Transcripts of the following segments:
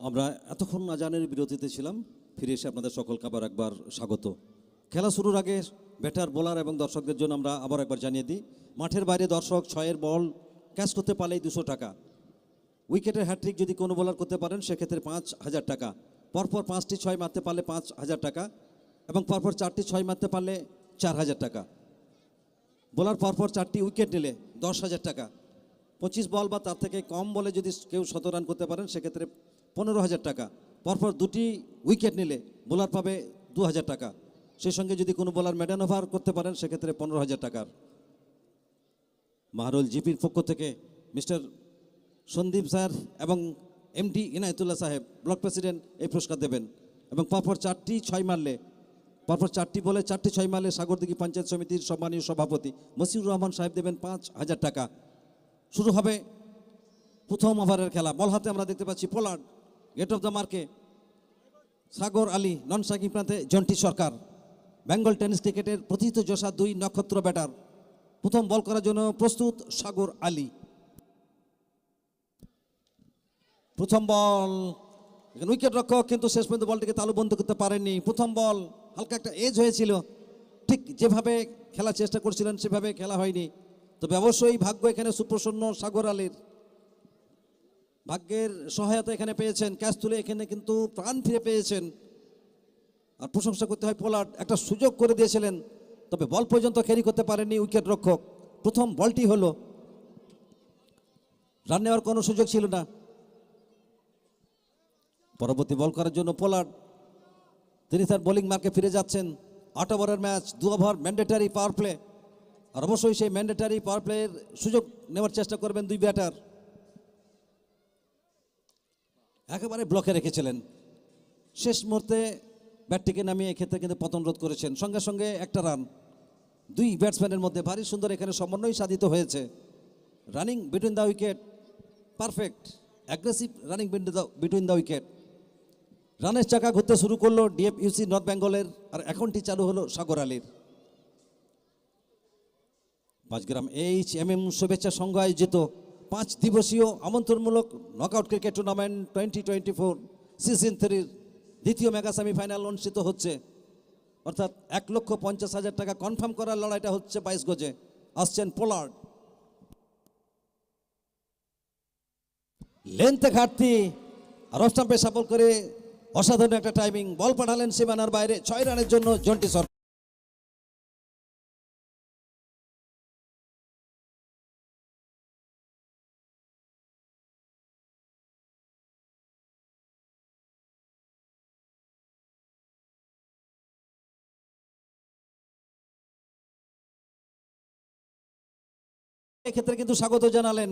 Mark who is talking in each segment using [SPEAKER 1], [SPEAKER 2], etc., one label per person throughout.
[SPEAKER 1] আমরা এতক্ষণ আজানের বিরতিতে ছিলাম, ফিরে এসে আপনাদের সকলকে আবার একবার স্বাগত। খেলা শুরুর আগে ব্যাটার, বোলার এবং দর্শকদের জন্য আমরা আবার একবার জানিয়ে দিই, মাঠের বাইরে দর্শক 6-এর বল ক্যাচ করতে পারলেই 200 টাকা। উইকেটের হ্যাট্রিক যদি কোনো বোলার করতে পারেন সেক্ষেত্রে 5,000 টাকা। পরপর 5টি 6 মারতে পারলে 5,000 টাকা এবং পরপর 4টি 6 মারতে পারলে 4,000 টাকা। বোলার পরপর 4টি উইকেট নিলে 10,000 টাকা। 25 বল বা তার থেকে কম বলে যদি কেউ 100 রান করতে পারেন সেক্ষেত্রে 15,000 টাকা। পরপর 2টি উইকেট নিলে বোলার পাবে 2,000 টাকা। সেই সঙ্গে যদি কোনো বোলার মেডান ওভার করতে পারেন সেক্ষেত্রে 15,000 টাকার। মাহরুল জিপির পক্ষ থেকে মিস্টার সন্দীপ স্যার এবং এমডি ইনায়েতুল্লাহ সাহেব, ব্লক প্রেসিডেন্ট, এই পুরস্কার দেবেন। এবং পরপর 4টি 6 মারলে, পরপর 4টি বলে 4টি 6 মারলে সাগরদিঘি পঞ্চায়েত সমিতির সম্মানীয় সভাপতি মসিউর রহমান সাহেব দেবেন 5,000 টাকা। শুরু হবে প্রথম ওভারের খেলা। বল হাতে আমরা দেখতে পাচ্ছি পোলার্ড, গেট অফ দ্য মার্কে সাগর আলী, নন স্ট্রাইকিং প্রান্তে জন্টি সরকার। বেঙ্গল টেনিস ক্রিকেটের প্রথিতযশা 2 নক্ষত্র ব্যাটার। প্রথম বল করার জন্য প্রস্তুত সাগর আলী। প্রথম বল, উইকেট রক্ষক কিন্তু শেষ পর্যন্ত বলটিকে তালুবন্ধ করতে পারেননি। প্রথম বল হালকা একটা এজ হয়েছিল, ঠিক যেভাবে খেলার চেষ্টা করছিলেন সেভাবে খেলা হয়নি। তবে অবশ্যই ভাগ্য এখানে সুপ্রসন্ন সাগর আলীর, ভাগ্যের সহায়তা এখানে পেয়েছেন। ক্যাচ তুলে এখানে কিন্তু প্রাণ ফিরে পেয়েছেন। আর প্রশংসা করতে হয়, পোলার্ড একটা সুযোগ করে দিয়েছিলেন, তবে বল পর্যন্ত ক্যারি করতে পারেননি উইকেট রক্ষক। প্রথম বলটি হলো, রান নেওয়ার কোনো সুযোগ ছিল না। পরবর্তী বল করার জন্য পোলার্ড, তিনি তার বোলিং মার্কে ফিরে যাচ্ছেন। 8 ওভারের match, 2 over mandatory power play. আর অবশ্যই সেই ম্যান্ডেটারি পাওয়ার প্লের সুযোগ নেওয়ার চেষ্টা করবেন 2 ব্যাটার। একেবারে ব্লকে রেখেছিলেন, শেষ মুহূর্তে ব্যাটটিকে নামিয়ে এক্ষেত্রে কিন্তু পতন রোধ করেছেন। সঙ্গে সঙ্গে একটা রান। 2 ব্যাটসম্যানের মধ্যে ভারী সুন্দর এখানে সমন্বয় সাধিত হয়েছে। Running between the wicket perfect, aggressive running between the wicket. রানের চাকা ঘুরতে শুরু করলো ডিএফইউসি নর্থ বেঙ্গলের, আর এখনটি চালু হলো সাগর আলীর। 5 গ্রাম HMM শুভেচ্ছা সংঘ আয়োজিত 5 দিবসীয় আমন্ত্রণমূলক নকআউট ক্রিকেট টুর্নামেন্ট 2024 সিজন 3 দ্বিতীয় মেগা সেমিফাইনাল অনুষ্ঠিত হচ্ছে। অর্থাৎ 1,50,000 টাকা কনফার্ম করার লড়াইটা হচ্ছে 22 গজে। আসছেন পোলার্ড, লেন্থে ঘাটতি আর অফ স্টাম্পে সাফল করে অসাধারণ একটা টাইমিং। বল পাঠালেন সীমানার বাইরে 6 রানের জন্য জন্টি সরকার। এক্ষেত্রে কিন্তু স্বাগত জানালেন।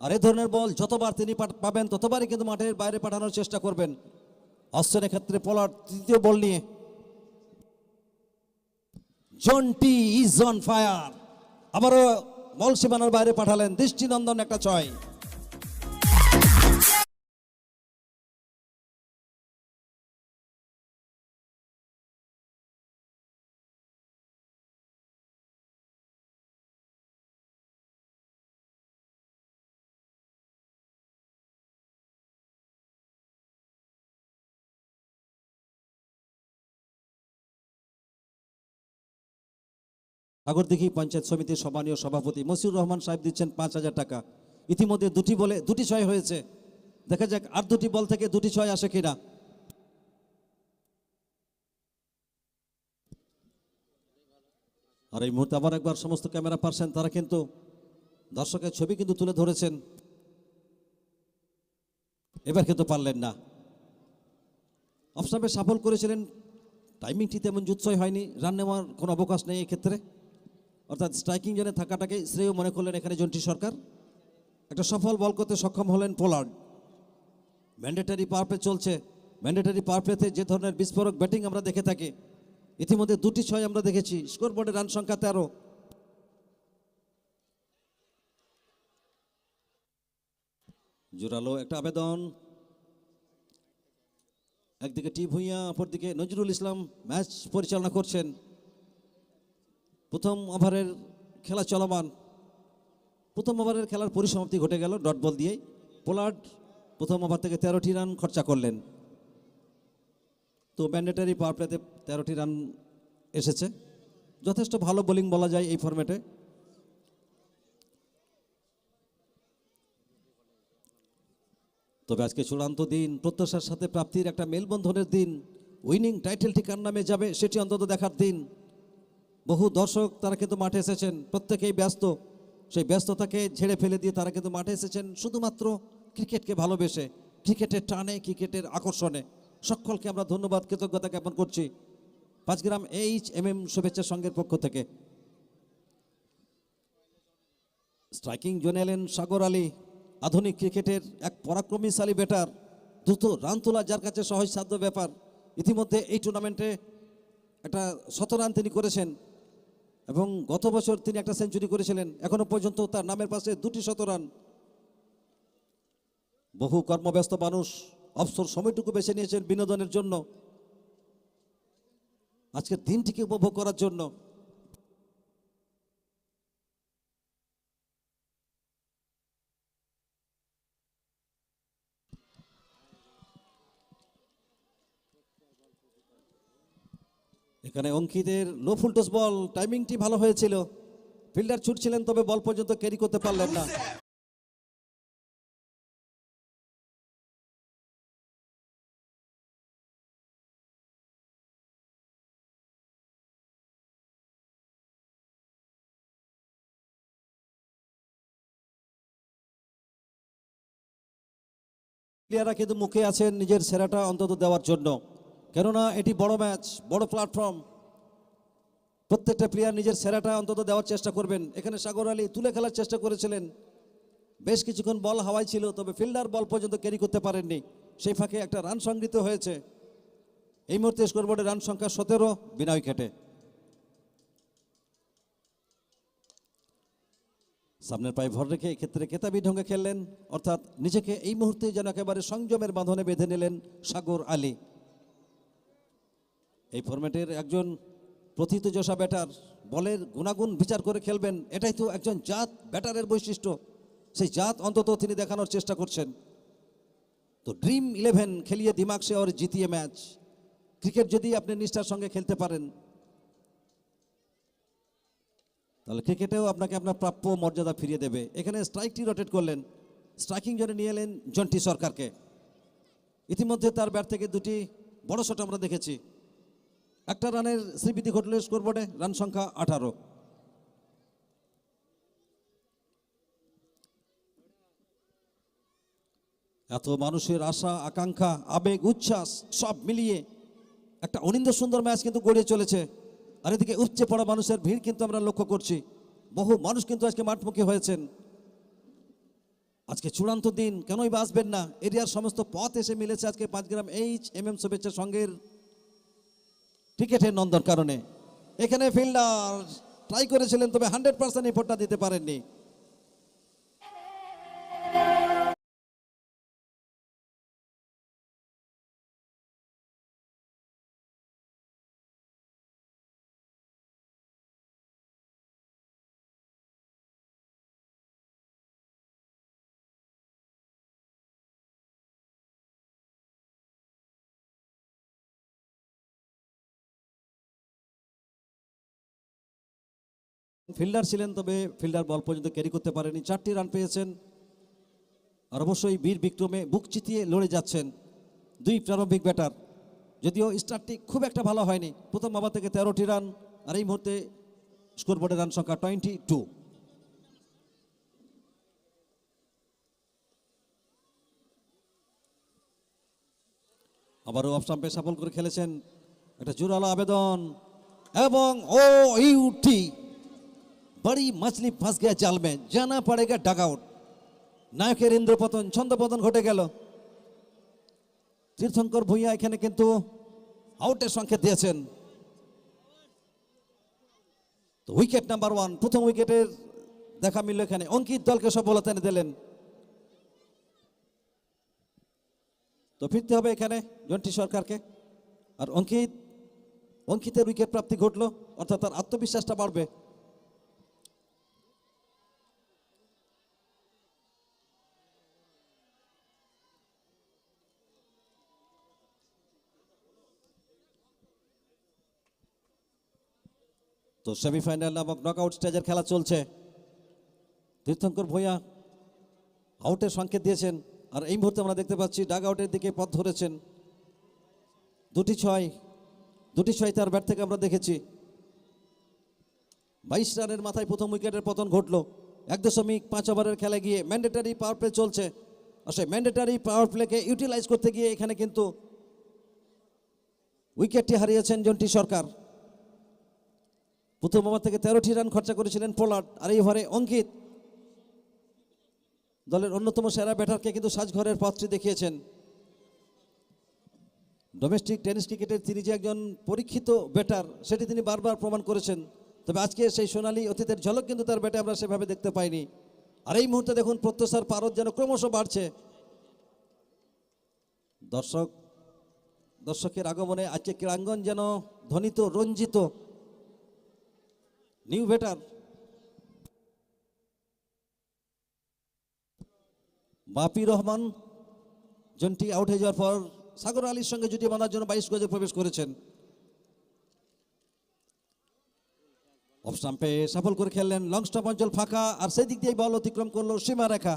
[SPEAKER 1] আর এ ধরনের বল যতবার তিনি পাবেন ততবারই কিন্তু মাঠের বাইরে পাঠানোর চেষ্টা করবেন। আসছেন এক্ষেত্রে পোলার্ড তৃতীয় বল নিয়ে। জন্টি ইজ অন ফায়ার, আবারও বল সীমানার বাইরে পাঠালেন, দৃষ্টিনন্দন একটা 6। সাগরদিঘি পঞ্চায়েত সমিতির সম্মানীয় সভাপতি মসিউর রহমান সাহেব দিচ্ছেন 5,000 টাকা। ইতিমধ্যে 2টি বলে 2টি 6 হয়েছে, দেখা যাক আর 2টি বল থেকে 2টি 6 আসে কিনা। আর এই মুহূর্তে আবার একবার সমস্ত ক্যামেরা পার্সন তারা কিন্তু দর্শকের ছবি কিন্তু তুলে ধরেছেন। এবার কিন্তু পারলেন না, অফ স্টাম্পে সাফল করেছিলেন, টাইমিংটি তেমন জুৎসই হয়নি, রান নেওয়ার কোনো অবকাশ নেই এক্ষেত্রে। অর্থাৎ স্ট্রাইকিং জোনে থাকাটাকে শ্রেয় মনে করলেন এখানে জন্টি সরকার। একটা সফল বল করতে সক্ষম হলেন পোলার্ড। ম্যান্ডেটারি পাওয়ার প্লে চলছে। ম্যান্ডেটারি পাওয়ার প্লেতে যে ধরনের বিস্ফোরক ব্যাটিং আমরা দেখে থাকি, ইতিমধ্যে 2টি 6 আমরা দেখেছি। স্কোর বোর্ডে রান সংখ্যা 13। জোরালো একটা আবেদন, একদিকে টি ভুঁইয়া, অপরদিকে নজরুল ইসলাম ম্যাচ পরিচালনা করছেন। প্রথম ওভারের খেলা চলমান। প্রথম ওভারের খেলার পরিসমাপ্তি ঘটে গেল ডট বল দিয়েই। পোলার্ড প্রথম ওভার থেকে 13টি রান খরচা করলেন। তো ম্যান্ডেটারি পাওয়ার প্লেতে 13টি রান এসেছে, যথেষ্ট ভালো বোলিং বলা যায় এই ফরম্যাটে। তবে আজকে চূড়ান্ত দিন, প্রত্যাশার সাথে প্রাপ্তির একটা মেলবন্ধনের দিন। উইনিং টাইটেলটি কার নামে যাবে সেটি অন্তত দেখার দিন। বহু দর্শক তারা কিন্তু মাঠে এসেছেন, প্রত্যেকেই ব্যস্ত। সেই ব্যস্ততাকে ঝেড়ে ফেলে দিয়ে তারা কিন্তু মাঠে এসেছেন শুধুমাত্র ক্রিকেটকে ভালোবেসে, ক্রিকেটের টানে, ক্রিকেটের আকর্ষণে। সকলকে আমরা ধন্যবাদ, কৃতজ্ঞতা জ্ঞাপন করছি পাঁচগ্রাম HMM শুভেচ্ছা সংঘের পক্ষ থেকে। স্ট্রাইকিং জোনে এলেন সাগর আলী, আধুনিক ক্রিকেটের এক পরাক্রমশালী ব্যাটার। দ্রুত রান তোলা যার কাছে সহজসাধ্য ব্যাপার। ইতিমধ্যে এই টুর্নামেন্টে একটা 100 রান তিনি করেছেন এবং গত বছর তিনি একটা সেঞ্চুরি করেছিলেন। এখনো পর্যন্ত তার নামের পাশে 2টি 100 রান। বহু কর্মব্যস্ত মানুষ অবসর সময়টুকু বেছে নিয়েছেন বিনোদনের জন্য, আজকের দিনটিকে উপভোগ করার জন্য। এখানে অঙ্কিতের লো ফুলটস বল, টাইমিংটি ভালো হয়েছিল। ফিল্ডার ছুটছিলেন তবে বল পর্যন্ত ক্যারি করতে পারলেন না। প্লেয়াররা কিন্তু মুখে আছেন নিজের সেরাটা অন্তত দেওয়ার জন্য, কেননা এটি বড় ম্যাচ, বড় প্ল্যাটফর্ম। প্রত্যেকটা প্লেয়ার নিজের সেরাটা অন্তত দেওয়ার চেষ্টা করবেন। এখানে সাগর আলী তুলে খেলার চেষ্টা করেছিলেন, বেশ কিছুক্ষণ বল হাওয়ায় ছিল, তবে ফিল্ডার বল পর্যন্ত ক্যারি করতে পারেননি। সেই ফাঁকে একটা রান সংগৃহীত হয়েছে। এই মুহূর্তে স্কোরবোর্ডে রান সংখ্যা 17 বিনা উইকেটে। সামনের পায়ে ভর রেখে এক্ষেত্রে কেতাবি ঢঙ্গে খেললেন, অর্থাৎ নিজেকে এই মুহূর্তে যেন একেবারে সংযমের বাঁধনে বেঁধে নিলেন সাগর আলী। এই ফরম্যাটের একজন প্রথিতযশা ব্যাটার, বলের গুণাগুণ বিচার করে খেলবেন, এটাই তো একজন জাত ব্যাটারের বৈশিষ্ট্য। সেই জাত অন্তত তিনি দেখানোর চেষ্টা করছেন। তো ড্রিম 11 খেলিয়ে দিমাগ সে और জিতিয়ে ম্যাচ। ক্রিকেট যদি আপনি নিষ্ঠার সঙ্গে খেলতে পারেন, তাহলে ক্রিকেটেও আপনাকে আপনার প্রাপ্য মর্যাদা ফিরিয়ে দেবে। এখানে স্ট্রাইকটি রোটেট করলেন, স্ট্রাইকিং জোনে নিয়ে এলেন জন্টি সরকারকে। ইতিমধ্যে তার ব্যাট থেকে 2টি বড় শট আমরা দেখেছি। একটা রানের শ্রীবৃদ্ধি ঘটল স্কোরবোর্ডে, রান সংখ্যা 18। এত মানুষের আশা, আকাঙ্ক্ষা, আবেগ, উচ্ছ্বাস সব মিলিয়ে একটা অনিন্দ্য সুন্দর ম্যাচ কিন্তু গড়িয়ে চলেছে। আর এদিকে উপচে পড়া মানুষের ভিড় কিন্তু আমরা লক্ষ্য করছি। বহু মানুষ কিন্তু আজকে মাঠমুখী হয়েছেন। আজকে চূড়ান্ত দিন, কেনই বা আসবেন না? এরিয়ার সমস্ত পথ এসে মিলেছে আজকে পাঁচগ্রাম HMM শুভেচ্ছা সংঘের ক্রিকেটের নন্দন কারণে। এখানে ফিল্ডার ট্রাই করেছিলেন, তবে 100% এফোর্টটা দিতে পারেননি। ফিল্ডার ছিলেন, তবে ফিল্ডার বল পর্যন্ত ক্যারি করতে পারেনি। 4টি রান পেয়েছেন। আর অবশ্যই বীর বিক্রমে বুক চিতিয়ে লড়ে যাচ্ছেন 2 প্রারম্ভিক ব্যাটার। যদিও স্টার্টটি খুব একটা ভালো হয়নি, প্রথম ওভার থেকে 13টি রান। আর এই মুহূর্তে স্কোরবোর্ডের রান সংখ্যা 22। আবারও অফ স্টাম্পে সফল করে খেলেছেন, একটা জোরালো আবেদন এবং ইউটি बड़ी मछली फंस गया जाल में, जाना पड़ेगा डग आउट। নায়কের ইন্দ্রপতন, ছন্দপতন ঘটে গেল। তীর্থঙ্কর ভূঁইয়া এখানে কিন্তু আউটের সংকেত দিয়েছেন। তো উইকেট নাম্বার 1, প্রথম উইকেটের দেখা মিলল এখানে। অঙ্কিত দলকে সফলতা এনে দিলেন। তো ফিরতে হবে এখানে জন্টি সরকারকে। আর অঙ্কিতের উইকেট প্রাপ্তি ঘটলো, অর্থাৎ তার আত্মবিশ্বাসটা বাড়বে। তো সেমিফাইনাল নামক নকআউট স্টেজের খেলা চলছে। তীর্থঙ্কর ভূঁইয়া আউটের সংকেত দিয়েছেন, আর এই মুহূর্তে আমরা দেখতে পাচ্ছি ডাগ আউটের দিকে পথ ধরেছেন। দুটি ছয় তার ব্যাট থেকে আমরা দেখেছি। 22 রানের মাথায় প্রথম উইকেটের পতন ঘটলো। 1.5 ওভারের খেলা গিয়ে ম্যান্ডেটারি পাওয়ার প্লে চলছে, আর সেই ম্যান্ডেটারি পাওয়ার প্লেকে ইউটিলাইজ করতে গিয়ে এখানে কিন্তু উইকেটটি হারিয়েছেন জন্টি সরকার। প্রথম ওভার থেকে 13টি রান খরচা করেছিলেন পোলার্ড, আর এই ওভারে অঙ্কিত দলের অন্যতম সেরা ব্যাটারকে কিন্তু সাজঘরের পথটি দেখিয়েছেন। ডোমেস্টিক টেনিস ক্রিকেটের তিনি যে একজন পরীক্ষিত ব্যাটার সেটি তিনি বারবার প্রমাণ করেছেন, তবে আজকে সেই সোনালী অতীতের ঝলক কিন্তু তার ব্যাটে আমরা সেভাবে দেখতে পাইনি। আর এই মুহূর্তে দেখুন প্রত্যাশার পারদ যেন ক্রমশ বাড়ছে। দর্শকের আগমনে আজকে ক্রীড়াঙ্গন যেন ধ্বনিত রঞ্জিত। নিউ ব্যাটার বাপি রহমান জন্টি আউট হয়ে যাওয়ার পর সাগর আলীর সঙ্গে জুটি বাঁধার জন্য 22 গজে প্রবেশ করেছেন। অফ স্টাম্পে সফল করে খেললেন, লং স্টম্প অঞ্চল ফাঁকা, আর সেই দিক দিয়ে বল অতিক্রম করলো সীমারেখা।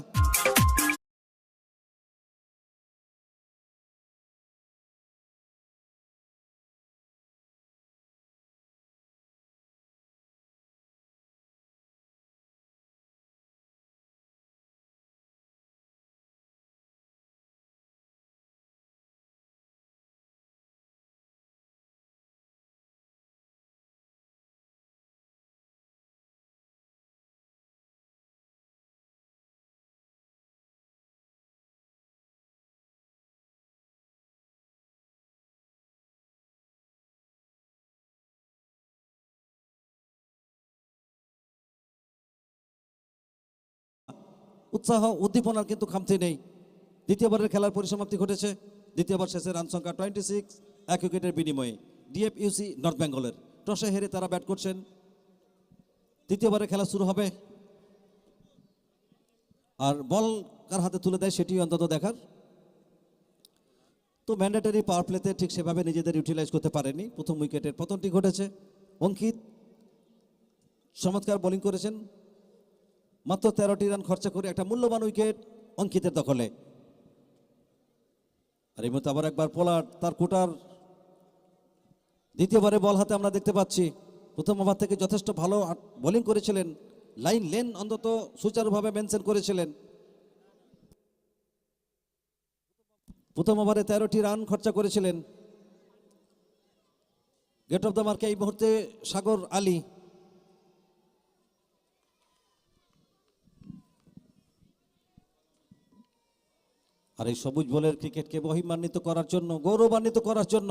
[SPEAKER 1] উৎসাহ উদ্দীপনার কিন্তু খামতি নেই। দ্বিতীয়বারের খেলার পরিসমাপ্তি ঘটেছে। দ্বিতীয়বার শেষে রান সংখ্যা 26, 1 উইকেটের বিনিময়ে। ডিএফইউসি নর্থ বেঙ্গলের টসে হেরে তারা ব্যাট করছেন। তৃতীয়বারের খেলা শুরু হবে, আর বল কার হাতে তুলে দেয় সেটি অন্তত দেখার। তো ম্যান্ডেটারি পাওয়ার প্লেতে ঠিক সেভাবে নিজেদের ইউটিলাইজ করতে পারেনি। প্রথম উইকেটের পতনটি ঘটেছে। অঙ্কিত চমৎকার বোলিং করেছেন, মাত্র 13টি রান খরচা করে একটা মূল্যবান উইকেট অঙ্কিতের দখলে। আর এই মুহূর্তে আবার একবার পোলার্ড তার কোটার দ্বিতীয়বারে বল হাতে আমরা দেখতে পাচ্ছি। প্রথম ওভার থেকে যথেষ্ট ভালো বোলিং করেছিলেন, লাইন লেন অন্তত সুচারুভাবে মেনশন করেছিলেন। প্রথম ওভারে 13টি রান খরচা করেছিলেন। গেট অফ দ্য মার্কে এই মুহূর্তে সাগর আলী। আর এই সবুজ বলের ক্রিকেটকে মহিমান্বিত করার জন্য, গৌরবান্বিত করার জন্য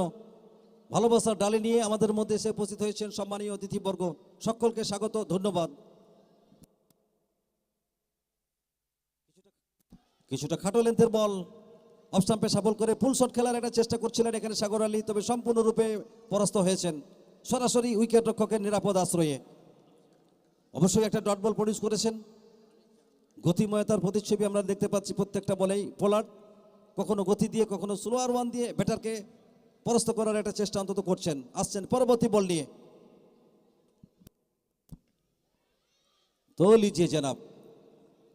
[SPEAKER 1] ভালোবাসার ডালি নিয়ে আমাদের মধ্যে এসে উপস্থিত হয়েছেন সম্মানীয় অতিথিবর্গ, সকলকে স্বাগত, ধন্যবাদ। কিছুটা খাটো লেন্থের বল অফ স্টাম্পে সফল করে ফুল শট খেলার একটা চেষ্টা করছিলেন এখানে সাগর আলী, তবে সম্পূর্ণরূপে পরাস্ত হয়েছেন সরাসরি উইকেট রক্ষকের নিরাপদ আশ্রয়ে। অবশ্যই একটা ডট বল প্রডিউস করেছেন। গতিময়তার প্রতিচ্ছবি আমরা দেখতে পাচ্ছি প্রত্যেকটা বলেই। পোলার্ড কখনো গতি দিয়ে কখনো স্লোয়ার ওয়ান দিয়ে ব্যাটারকে পরাস্ত করার একটা চেষ্টা অন্তত করছেন। আসছেন পরবর্তী বল নিয়ে, তো লিজিয়ে জানাব।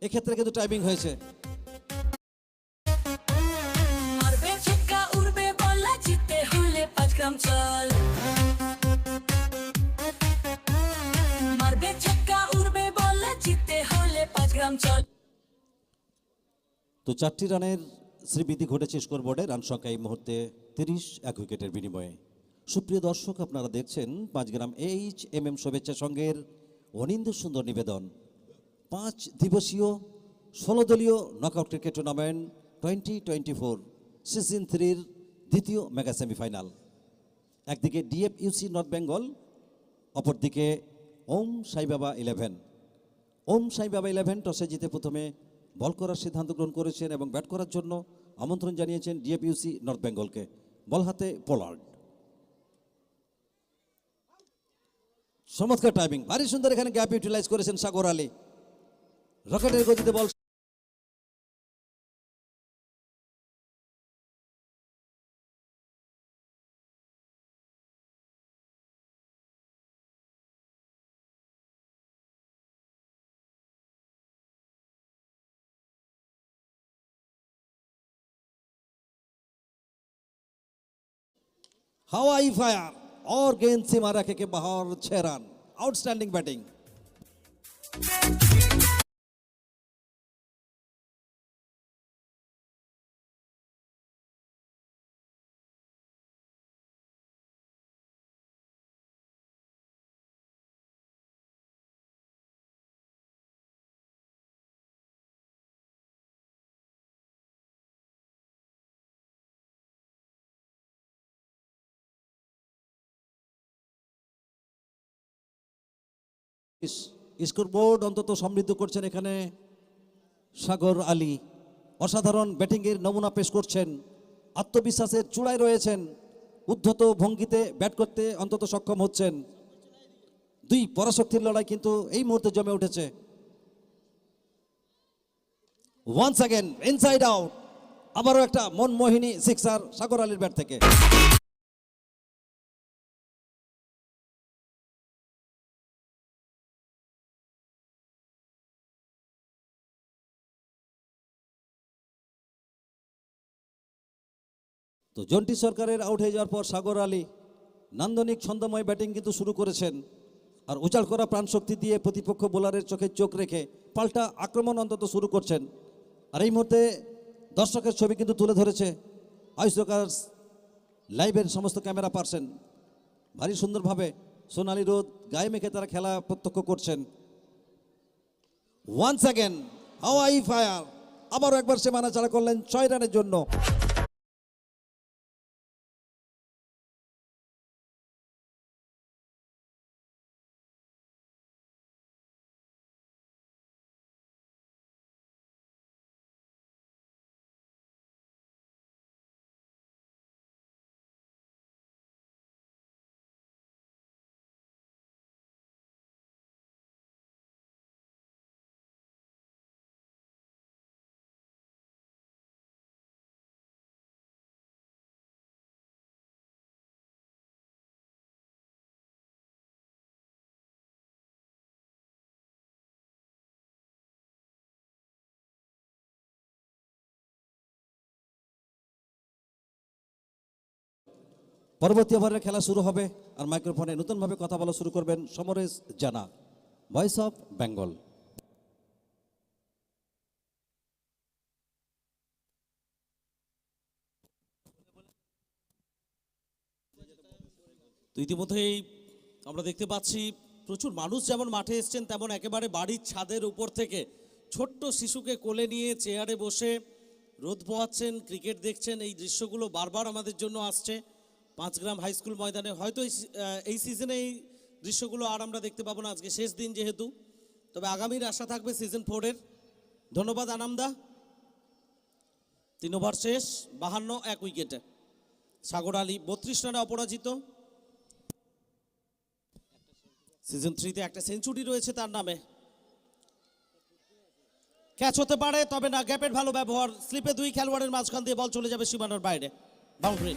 [SPEAKER 1] এক্ষেত্রে কিন্তু টাইমিং হয়েছে। তো 4টি রানের শ্রীবৃদ্ধি ঘটেছে স্কোরবোর্ডে। রান সংখ্যা এই মুহূর্তে 30, 1 উইকেটের বিনিময়ে। সুপ্রিয় দর্শক, আপনারা দেখছেন 5 গ্রাম HMM শুভেচ্ছা সংঘের অনিন্দ সুন্দর নিবেদন 5 দিবসীয় 16 দলীয় নকআউট ক্রিকেট টুর্নামেন্ট 2024 সিজন 3-র দ্বিতীয় মেগা সেমিফাইনাল। একদিকে ডিএফইউসি নর্থ বেঙ্গল, অপরদিকে ওম সাই বাবা 11। ওম সাই বাবা 11 টসে জিতে প্রথমে বল করার সিদ্ধান্ত গ্রহণ করেছেন এবং ব্যাট করার জন্য আমন্ত্রণ জানিয়েছেন ডিএফইউসি নর্থ বেঙ্গলকে। বল হাতে পোলার্ড। চমৎকার টাইমিং, ভারী সুন্দর এখানে গ্যাপ ইউটিলাইজ করেছেন সাগর আলী। রকেটের গতিতে বল हवाई फायर और गेंद सीमा रेखे के बाहर 6 रन। Outstanding batting. স্কোরবোর্ড অন্তত সমৃদ্ধ করছেন এখানে সাগর আলী। অসাধারণ ব্যাটিংয়ের নমুনা পেশ করছেন, আত্মবিশ্বাসের চূড়ায় রয়েছেন, উদ্ধত ভঙ্গিতে ব্যাট করতে অন্তত সক্ষম হচ্ছেন। দুই পরাশক্তির লড়াই কিন্তু এই মুহূর্তে জমে উঠেছে। ওয়ান্স অ্যাগেন ইনসাইড আউট, আবারও একটা মনমোহিনী সিক্সার সাগর আলীর ব্যাট থেকে। তো জন্টি সরকারের আউট হয়ে যাওয়ার পর সাগর আলী নান্দনিক ছন্দময় ব্যাটিং কিন্তু শুরু করেছেন, আর উজাড় করা প্রাণশক্তি দিয়ে প্রতিপক্ষ বোলারের চোখে চোখ রেখে পাল্টা আক্রমণ অন্তত শুরু করছেন। আর এই মুহূর্তে দর্শকের ছবি কিন্তু তুলে ধরেছে আইসোকার্স লাইভের সমস্ত ক্যামেরা পার্সন। ভারী সুন্দরভাবে সোনালি রোদ গায়ে মেখে তারা খেলা প্রত্যক্ষ করছেন। ওয়ান্স অ্যাগেন হাওয়াই ফায়ার, আবারও একবার সে মানাচাড়া করলেন 6 রানের জন্য। পরবর্তী ওভারের খেলা শুরু হবে, আর মাইক্রোফোনে নতুনভাবে কথা বলা শুরু করবেন সমরেশ জানা, ভয়েস অফ বেঙ্গল।
[SPEAKER 2] তো ইতিমধ্যেই আমরা দেখতে পাচ্ছি প্রচুর মানুষ যেমন মাঠে এসছেন, তেমন একেবারে বাড়ির ছাদের উপর থেকে ছোট্ট শিশুকে কোলে নিয়ে চেয়ারে বসে রোদ পোহাচ্ছেন, ক্রিকেট দেখছেন। এই দৃশ্যগুলো বারবার আমাদের জন্য আসছে 5 গ্রাম হাই স্কুল ময়দানে। হয়তো এই সিজনে এই দৃশ্যগুলো আর আমরা দেখতে পাবো না, আজকে শেষ দিন যেহেতু। তবে আগামীর আশা থাকবে সিজন 4-এর। ধন্যবাদ আনামদা। 3 ওভার শেষ, 52 1 উইকেটে। সাগর আলী 32 রানে অপরাজিত। সিজন 3-তে একটা সেঞ্চুরি রয়েছে তার নামে। ক্যাচ হতে পারে, তবে না, গ্যাপের ভালো ব্যবহার। স্লিপে 2 খেলোয়াড়ের মাঝখান দিয়ে বল চলে যাবে সীমানার বাইরে, বাউন্ডারি।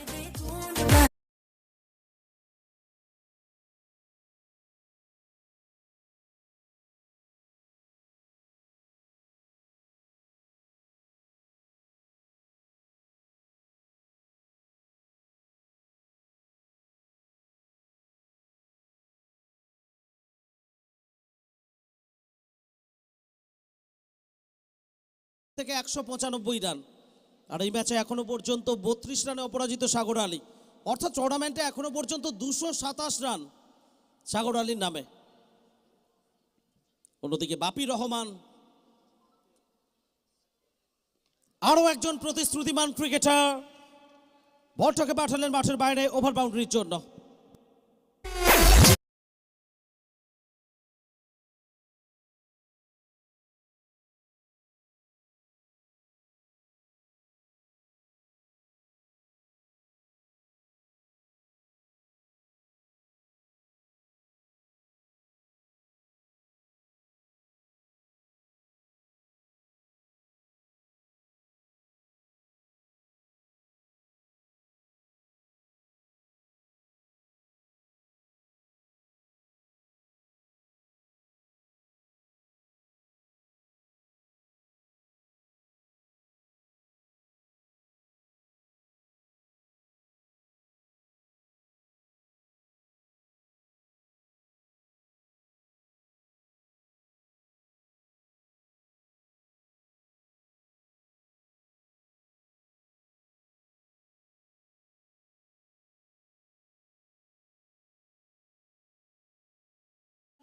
[SPEAKER 2] থেকে 195 রান, আর এই ম্যাচে এখনো পর্যন্ত 32 রানে অপরাজিত সাগর আলী। অর্থাৎ টুর্নামেন্টে এখনো পর্যন্ত 227 রান সাগর আলীর নামে। অন্যদিকে বাপি রহমান আরো একজন প্রতিশ্রুতিমান ক্রিকেটার, বলটাকে পাঠালেন মাঠের বাইরে ওভার বাউন্ডারির জন্য।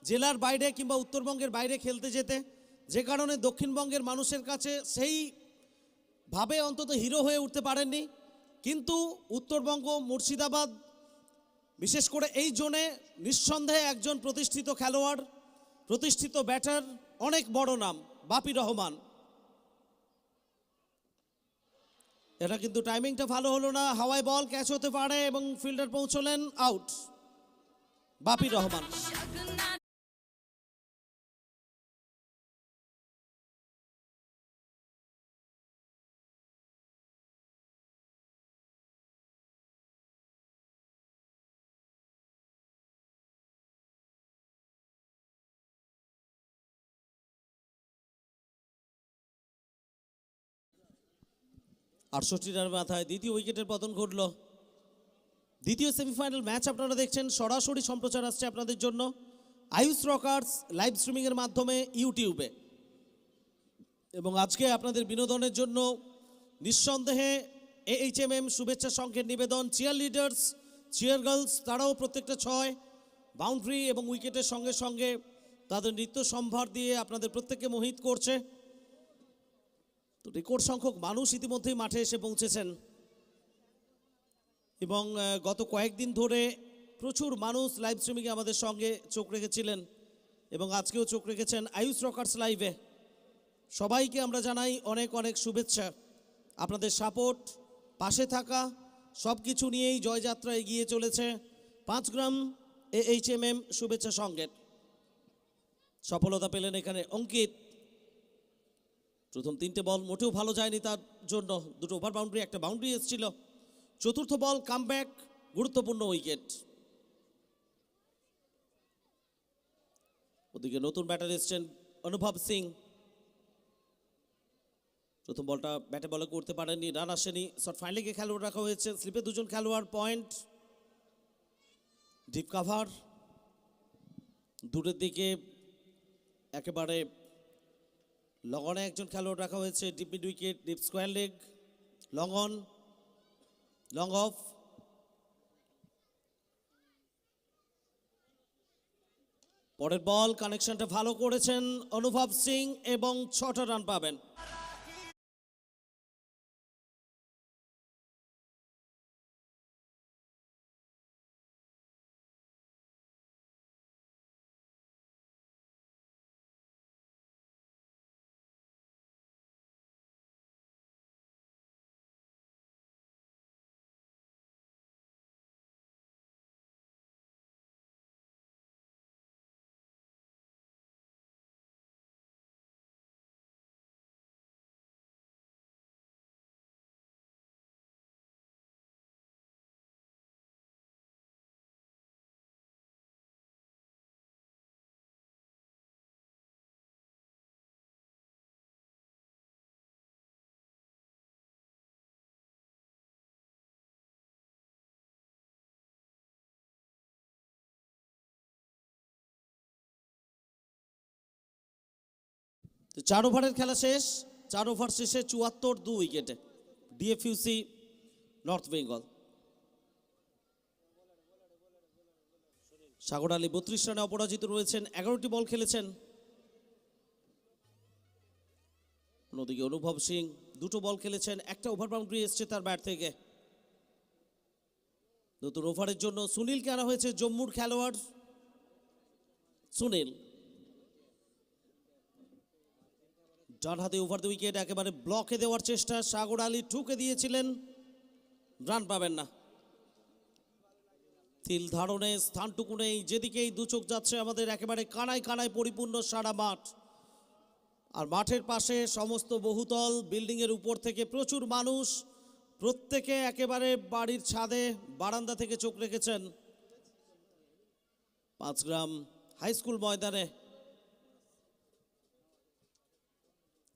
[SPEAKER 2] জেলার বাইরে কিংবা উত্তরবঙ্গের বাইরে খেলতে যেতে, যে কারণে দক্ষিণবঙ্গের মানুষের কাছে সেই ভাবে অন্তত হিরো হয়ে উঠতে পারেননি। কিন্তু উত্তরবঙ্গ, মুর্শিদাবাদ, বিশেষ করে এই জোনে নিঃসন্দেহে একজন প্রতিষ্ঠিত খেলোয়াড়, প্রতিষ্ঠিত ব্যাটার, অনেক বড় নাম বাপি রহমান। এটা কিন্তু টাইমিংটা ভালো হলো না, হাওয়ায় বল ক্যাচ হতে পারে এবং ফিল্ডার পৌঁছলেন, আউট বাপি রহমান। আটষট্টি রানের মাথায় দ্বিতীয় উইকেটের পতন ঘটল। দ্বিতীয় সেমিফাইনাল ম্যাচ আপনারা দেখছেন, সরাসরি সম্প্রচার আসছে আপনাদের জন্য আয়ুষ রকার্স লাইভ স্ট্রিমিংয়ের মাধ্যমে ইউটিউবে। এবং আজকে আপনাদের বিনোদনের জন্য নিঃসন্দেহে AHMM শুভেচ্ছা সংঘের নিবেদন, চিয়ার লিডার্স, চিয়ার গার্লস, তারাও প্রত্যেকটা 6 বাউন্ডারি এবং উইকেটের সঙ্গে সঙ্গে তাদের নৃত্য সম্ভার দিয়ে আপনাদের প্রত্যেককে মোহিত করছে। তো রেকর্ড সংখ্যক মানুষ ইতিমধ্যেই মাঠে এসে পৌঁছেছেন এবং গত কয়েকদিন ধরে প্রচুর মানুষ লাইভ স্ট্রিমিংয়ে আমাদের সঙ্গে চোখ রেখেছিলেন এবং আজকেও চোখ রেখেছেন আয়ুষ রকার্স লাইভে। সবাইকে আমরা জানাই অনেক অনেক শুভেচ্ছা। আপনাদের সাপোর্ট, পাশে থাকা, সব কিছু নিয়েই জয়যাত্রা এগিয়ে চলেছে 5 গ্রাম AHMM শুভেচ্ছা সংঘের। সফলতা পেলেন এখানে অঙ্কিত। প্রথম 3টে বল মোটেও ভালো যায়নি তার জন্য, 2টো ওভার বাউন্ডারি, একটা বাউন্ডারি এসেছিল। চতুর্থ বল কামব্যাক, গুরুত্বপূর্ণ উইকেট। ওদিকে নতুন ব্যাটার এসছেন অনুভব সিং। প্রথম বলটা ব্যাটে বলে করতে পারেননি, রান আসেনি। শর্ট ফাইনালে খেলোয়াড় রাখা হয়েছে, স্লিপে 2জন খেলোয়াড়, পয়েন্ট, ডিপ কাভার। দূরের দিকে একেবারে লং অনে একজন খেলোয়াড় রাখা হয়েছে, deep mid wicket, deep square leg, long on, long of. পরের বল কানেকশনটা ভালো করেছেন অনুভব সিং এবং 6টা রান পাবেন। তো 4 ওভারের খেলা শেষ, 4 ওভার শেষে 74, 2 উইকেটে ডিএফইউসি নর্থ বেঙ্গল। সাগর আলী 32 রানে অপরাজিত রয়েছেন, 11টি বল খেলেছেন। অন্যদিকে অনুভব সিং 2টো বল খেলেছেন, একটা ওভার বাউন্ডারি এসছে তার ব্যাট থেকে। নতুন ওভারের জন্য সুনীলকে আনা হয়েছে, জম্মুর খেলোয়াড় সুনীল। ডান হাতে ওভার দ্য উইকেট, একেবারে ব্লকে দেওয়ার চেষ্টা, সাগর আলী ঠুকে দিয়েছিলেন, রান পাবেন না। তিল ধারণে স্থানটুকু নেই, যেদিকেই দু চোখ যাচ্ছে আমাদের একেবারে কানায় কানায় পরিপূর্ণ সারা মাঠ। আর মাঠের পাশে সমস্ত বহুতল বিল্ডিংয়ের উপর থেকে প্রচুর মানুষ, প্রত্যেকে একেবারে বাড়ির ছাদে বারান্দা থেকে চোখ রেখেছেন 5 গ্রাম হাই স্কুল ময়দানে।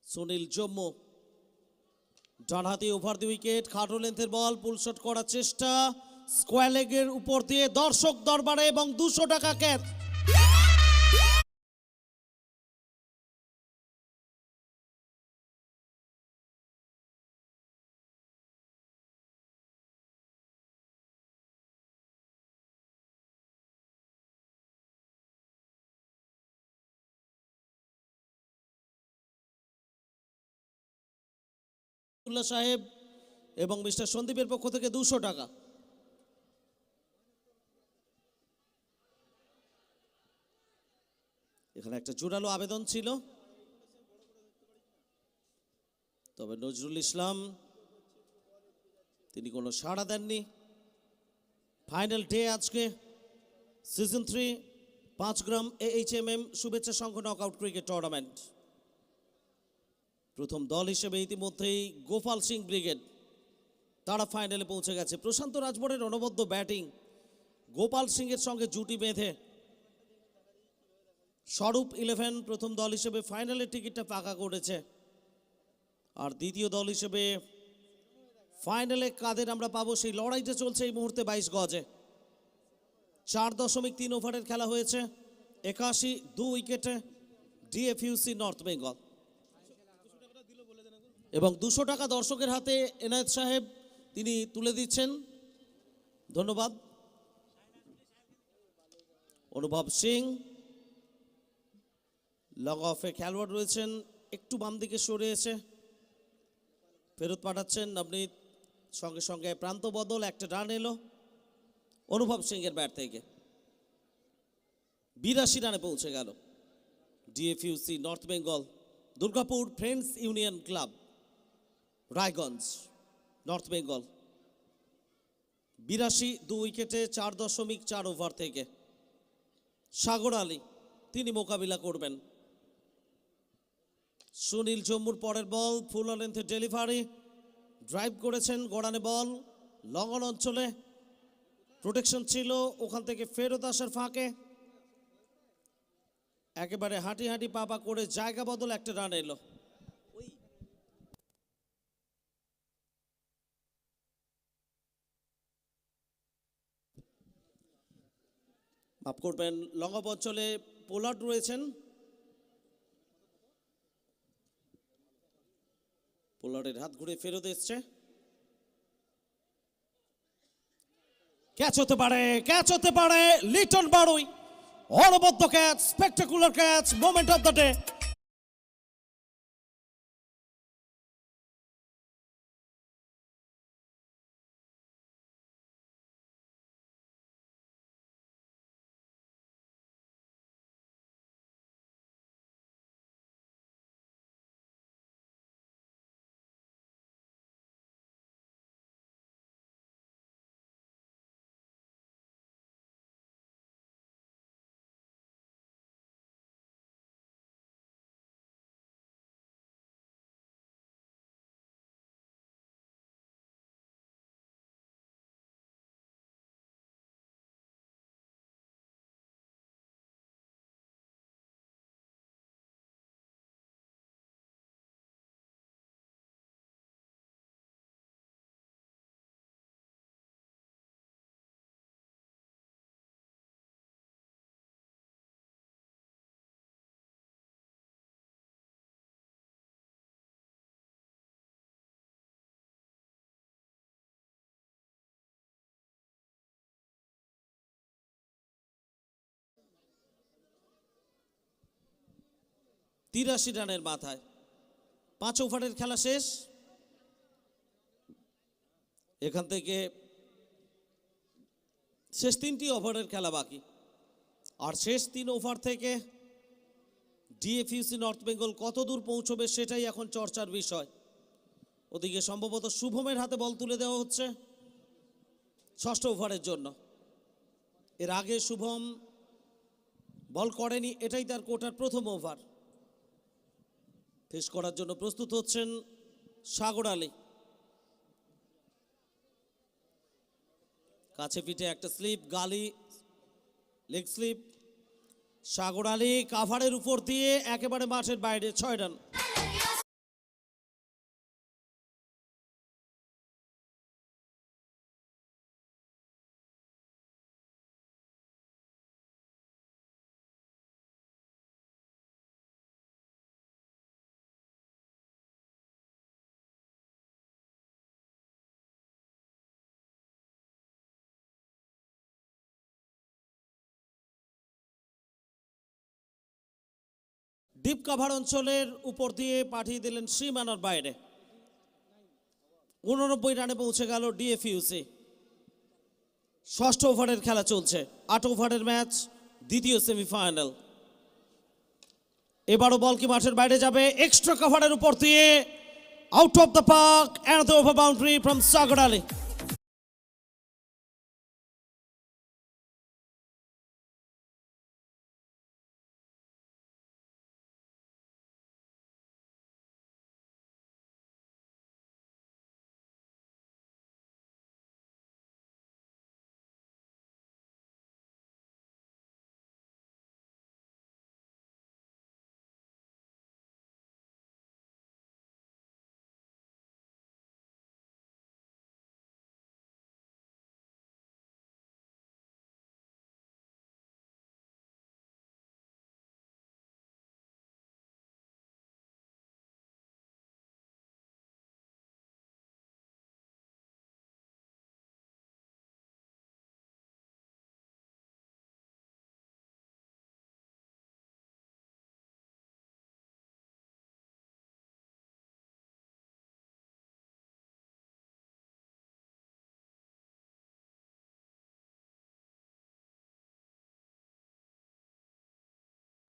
[SPEAKER 2] সুনীল জম্মু ডানহাতি ওভার দি উইকেট, খাটো লেন্থের বল, পুল শট করার চেষ্টা, স্কোয়ার লেগের উপর দিয়ে দর্শক দরবারে এবং 200 টাকা ক্যাচ। উল্লাহ সাহেব এবং মিস্টার সন্দীপের পক্ষ থেকে 200 টাকা। এখানে একটা জোরালো আবেদন ছিল, তবে নজরুল ইসলাম তিনি কোনো সাড়া দেননি। ফাইনাল ডে আজকে সিজন 3 5 গ্রাম AHMM শুভেচ্ছা সংঘ নকআউট ক্রিকেট টুর্নামেন্ট। প্রথম দল হিসেবে ইতিমধ্যেই গোপাল সিং ব্রিগেড তারা ফাইনালে পৌঁছে গেছে। প্রশান্ত রাজবরের অনবদ্য ব্যাটিং, গোপাল সিংয়ের সঙ্গে জুটি বেঁধে স্বরূপ 11 প্রথম দল হিসেবে ফাইনালের টিকিটটা পাকা করেছে। আর দ্বিতীয় দল হিসেবে ফাইনালে কাদের আমরা পাবো সেই লড়াইটা চলছে এই মুহূর্তে 22 গজে। 4.3 ওভারের খেলা হয়েছে, 81 2 উইকেটে DFUC নর্থ বেঙ্গল। এবং 200 টাকা দর্শকের হাতে এনায়েত সাহেব তিনি তুলে দিচ্ছেন, ধন্যবাদ। অনুভব সিং লং অফে খেলোয়াড় রয়েছেন, একটু বাম দিকে সরে এসে ফেরত পাঠাচ্ছেন নবনীত, সঙ্গে সঙ্গে প্রান্ত বদল, একটা রান এলো অনুভব সিং এর ব্যাট থেকে। 82 রানে পৌঁছে গেল DFUC north Bengal, Durgapur friends union club, Raiganj, north Bengal. 82 2 উইকেটে 4.4 ওভার থেকে সাগর আলী তিনি মোকাবিলা করবেন। সুনীল জম্মুর পরের বল, ফুল লেন্থের ডেলিভারি, ড্রাইভ করেছেন, গড়ানে বল, লং অন অঞ্চলে প্রোটেকশন ছিল, ওখান থেকে ফেরত আসার ফাঁকে একেবারে হাঁটি হাঁটি পাপা করে জায়গা বদল, একটা রান এলো। মাফ করবেন, লং অফ অঞ্চলে পোলার্ড রয়েছেন, পোলার্ডের হাত ঘুরে ফেরত এসছে। ক্যাচ হতে পারে, ক্যাচ হতে পারে, লিটন বাড়ুই, অনবদ্য catch, spectacular catch, moment of the day. তিরাশি রানের মাথায় 5 ওভারের খেলা শেষ। এখান থেকে শেষ 3টি ওভারের খেলা বাকি, আর শেষ 3 ওভার থেকে DFUC নর্থ বেঙ্গল কত দূর পৌঁছবে সেটাই এখন চর্চার বিষয়। ওদিকে সম্ভবত শুভমের হাতে বল তুলে দেওয়া হচ্ছে 6ষ্ঠ ওভারের জন্য। এর আগে শুভম বল করেনি, এটাই তার কোটার প্রথম ওভার। ফেস করার জন্য প্রস্তুত হচ্ছেন সাগর আলী। কাছে পিঠে একটা স্লিপ, গালি লেগ স্লিপ, সাগর আলী কাভারের উপর দিয়ে একেবারে মাঠের বাইরে, 6 রান। ডিপ কাভার অঞ্চলের উপর দিয়ে পাঠিয়ে দিলেন সীমানার বাইরে। 89 রানে পৌঁছে গেল ডিএফইউসি। ষষ্ঠ ওভারের খেলা চলছে, 8 ওভারের ম্যাচ, দ্বিতীয় সেমিফাইনাল। এবারও বল কি মাঠের বাইরে যাবে, এক্সট্রা কভারের উপর দিয়ে out of the park, and over boundary from Sagar Ali.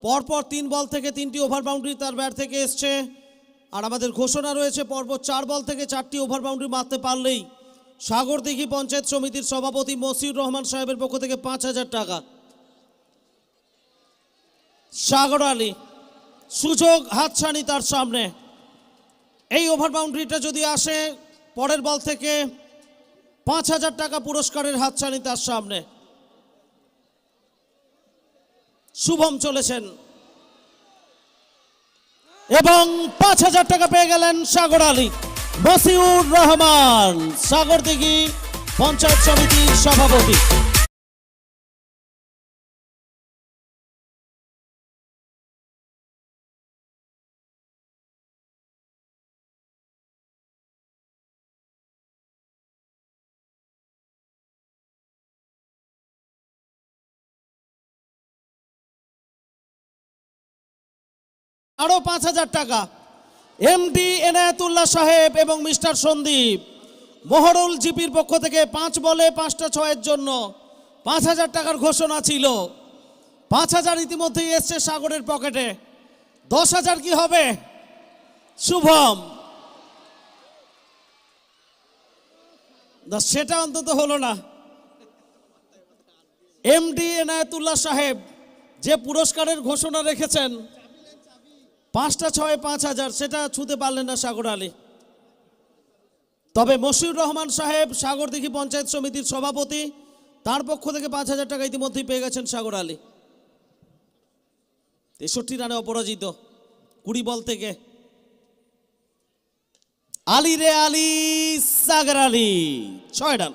[SPEAKER 2] পরপর 3 বল থেকে 3টি ওভার বাউন্ডারি তার ব্যাট থেকে এসছে। আর আমাদের ঘোষণা রয়েছে, পরপর 4 বল থেকে 4টি ওভার বাউন্ডারি মারতে পারলেই সাগরদিঘি পঞ্চায়েত সমিতির সভাপতি মসিউর রহমান সাহেবের পক্ষ থেকে 5,000 টাকা। সাগর আলী, সুযোগ হাতছানি তার সামনে। এই ওভার বাউন্ডারিটা যদি আসে, পরের বল থেকে 5,000 টাকা পুরস্কারের হাতছানি তার সামনে। শুভম চলেছেন এবং 5,000 টাকা পেয়ে গেলেন সাগর আলী। মসিউর রহমান, সাগরদিঘি পঞ্চায়েত সমিতির সভাপতি। আরো 5,000 টাকা এমডি এনায়েতুল্লাহ সাহেব এবং মিস্টার সন্দীপ মোহরুল জিপির পক্ষ থেকে 5 বলে 5টা 6-এর জন্য 5,000 টাকার ঘোষণা ছিল। 5,000 ইতিমধ্যেই এসছে সাগরের পকেটে। 10,000 কি হবে? শুভম, সেটা অন্তত হলো না। এমডি এনায়েতুল্লাহ সাহেব যে পুরস্কারের ঘোষণা রেখেছেন 5টা 6-এ 5,000, সেটা ছুঁতে পারলেন না সাগর আলী। তবে মসিউর রহমান সাহেব, সাগরদিঘি পঞ্চায়েত সমিতির সভাপতি, তার পক্ষ থেকে 5,000 টাকা ইতিমধ্যেই পেয়ে গেছেন সাগর আলী। 63 রানে অপরাজিত 20 বল থেকে। আলী রে আলী, সাগর আলী 6 রান।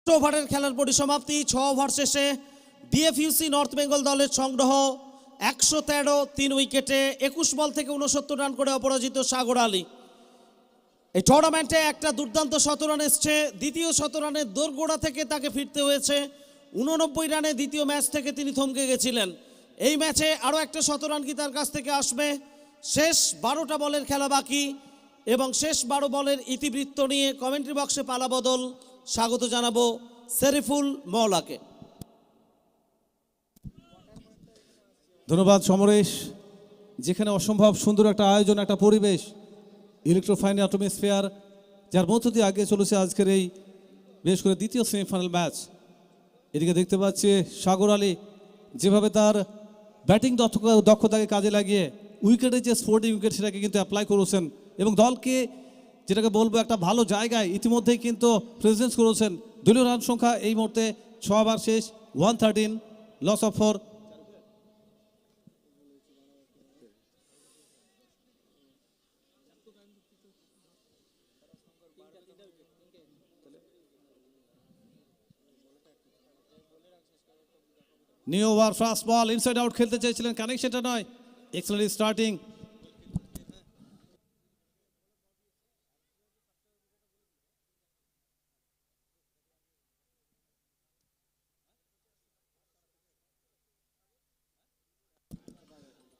[SPEAKER 2] ওভারের খেলার পরিসমাপ্তি। 6 ওভার শেষে ডিএফইউসি নর্থ বেঙ্গল দলের সংগ্রহ 113, 3 উইকেটে 21 বল থেকে 69 রান করে অপরাজিত সাগর আলী। এই টুর্নামেন্টে একটা দুর্দান্ত 100 রান এসছে। দ্বিতীয় 100 রানের দোরগোড়া থেকে তাকে ফিরতে হয়েছে। 89 রানে দ্বিতীয় ম্যাচ থেকে তিনি থমকে গেছিলেন। এই ম্যাচে আরও একটা 100 রান কি তার কাছ থেকে আসবে? শেষ 12টা বলের খেলা বাকি এবং শেষ 12 বলের ইতিবৃত্ত নিয়ে কমেন্ট্রি বক্সে পালা বদল। স্বাগত জানাবো সেরিফুল মওলাকে।
[SPEAKER 3] ধন্যবাদ সমরেশ। যেখানে অসম্ভব সুন্দর একটা আয়োজন, একটা পরিবেশ, ইলেকট্রোফাইন অ্যাটমসফিয়ার, যার মধ্য দিয়ে আগে চলেছে আজকের এই বিশেষ করে দ্বিতীয় সেমিফাইনাল ম্যাচ। এদিকে দেখতে পাচ্ছি সাগর আলী যেভাবে তার ব্যাটিং দক্ষতাকে কাজে লাগিয়ে উইকেটে যে স্পোর্টিং উইকেট সেটাকে কিন্তু অ্যাপ্লাই করেছেন এবং দলকে যেটাকে বলবো একটা ভালো জায়গায় ইতিমধ্যেই কিন্তু প্রেজেন্স করেছেন। দলীয় রান সংখ্যা এই মুহূর্তে 6 ওভার শেষ, 113, loss of 4। New over fast ball inside out খেলতে চাইছিলেন, কানেকশনটা নয়। Excellent starting.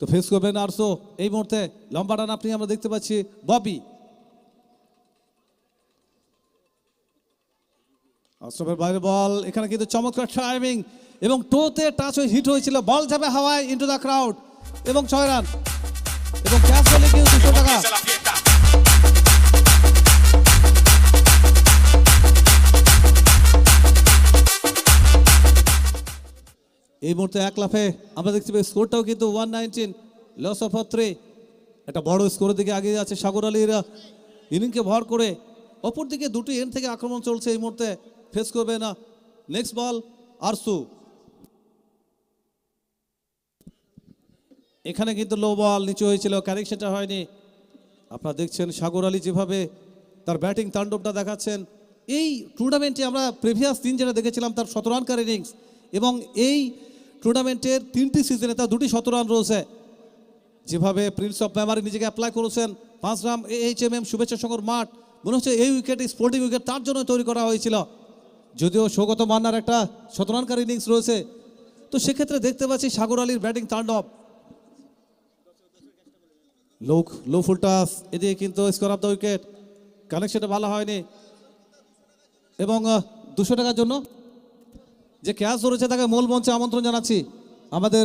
[SPEAKER 3] তো ফেস করবেন আরসো এই মুহূর্তে লম্বা রান আপনি আমরা দেখতে পাচ্ছি ববি। আশরাফের বাইরে বল, এখানে কিন্তু চমৎকার টাইমিং এবং টোতে টাচ হয়ে হিট হয়েছিল, বল যাবে হাওয়ায় ইনটু দ্য ক্রাউড এবং 6 রান এবং ক্যাচ বলে কিন্তু 200 টাকা। এই মুহূর্তে এক লাফে আমরা দেখতে পাই স্কোরটাও কিন্তু 119, লস অফ 3। একটা বড় স্কোরের দিকে এগিয়ে যাচ্ছে সাগর আলীর ইনিংসকে ভর করে। অপর দিকে দুটি এন্ড থেকে আক্রমণ চলছে এই মুহূর্তে। ফেস করবে না। নেক্সট বল আরসু, এখানে কিন্তু লো বল নিচু হয়েছিল, কারেকশনটা হয়নি। আপনারা দেখছেন সাগর আলী যেভাবে তার ব্যাটিং তাণ্ডবটা দেখাচ্ছেন। এই টুর্নামেন্টে আমরা প্রিভিয়াস দিন যেটা দেখেছিলাম তার 17 রানকার ইনিংস এবং এই টুর্নামেন্টের 3টি সিজনে তার 2টি 17 রান রয়েছে। যেভাবে প্রিন্স অফ মেমারি নিজেকে অ্যাপ্লাই করেছেন, 5 রান HMM শুভেচ্ছা সংঘর মাঠ, মনে হচ্ছে এই উইকেট স্পোর্টিং উইকেট তার জন্য তৈরি করা হয়েছিল। যদিও সৌগত মান্নার একটা 17 রানকার ইনিংস রয়েছে, তো সেক্ষেত্রে দেখতে পাচ্ছি সাগর আলীর ব্যাটিং তাণ্ডব। লো ফুল টাস, এদিকে কিন্তু স্কোর অফ দ্য উইকেট, কানেকশনটা ভালো হয়নি এবং 200 টাকার জন্য যে ক্যাচ ধরেছে তাকে মূল মঞ্চে আমন্ত্রণ জানাচ্ছি। আমাদের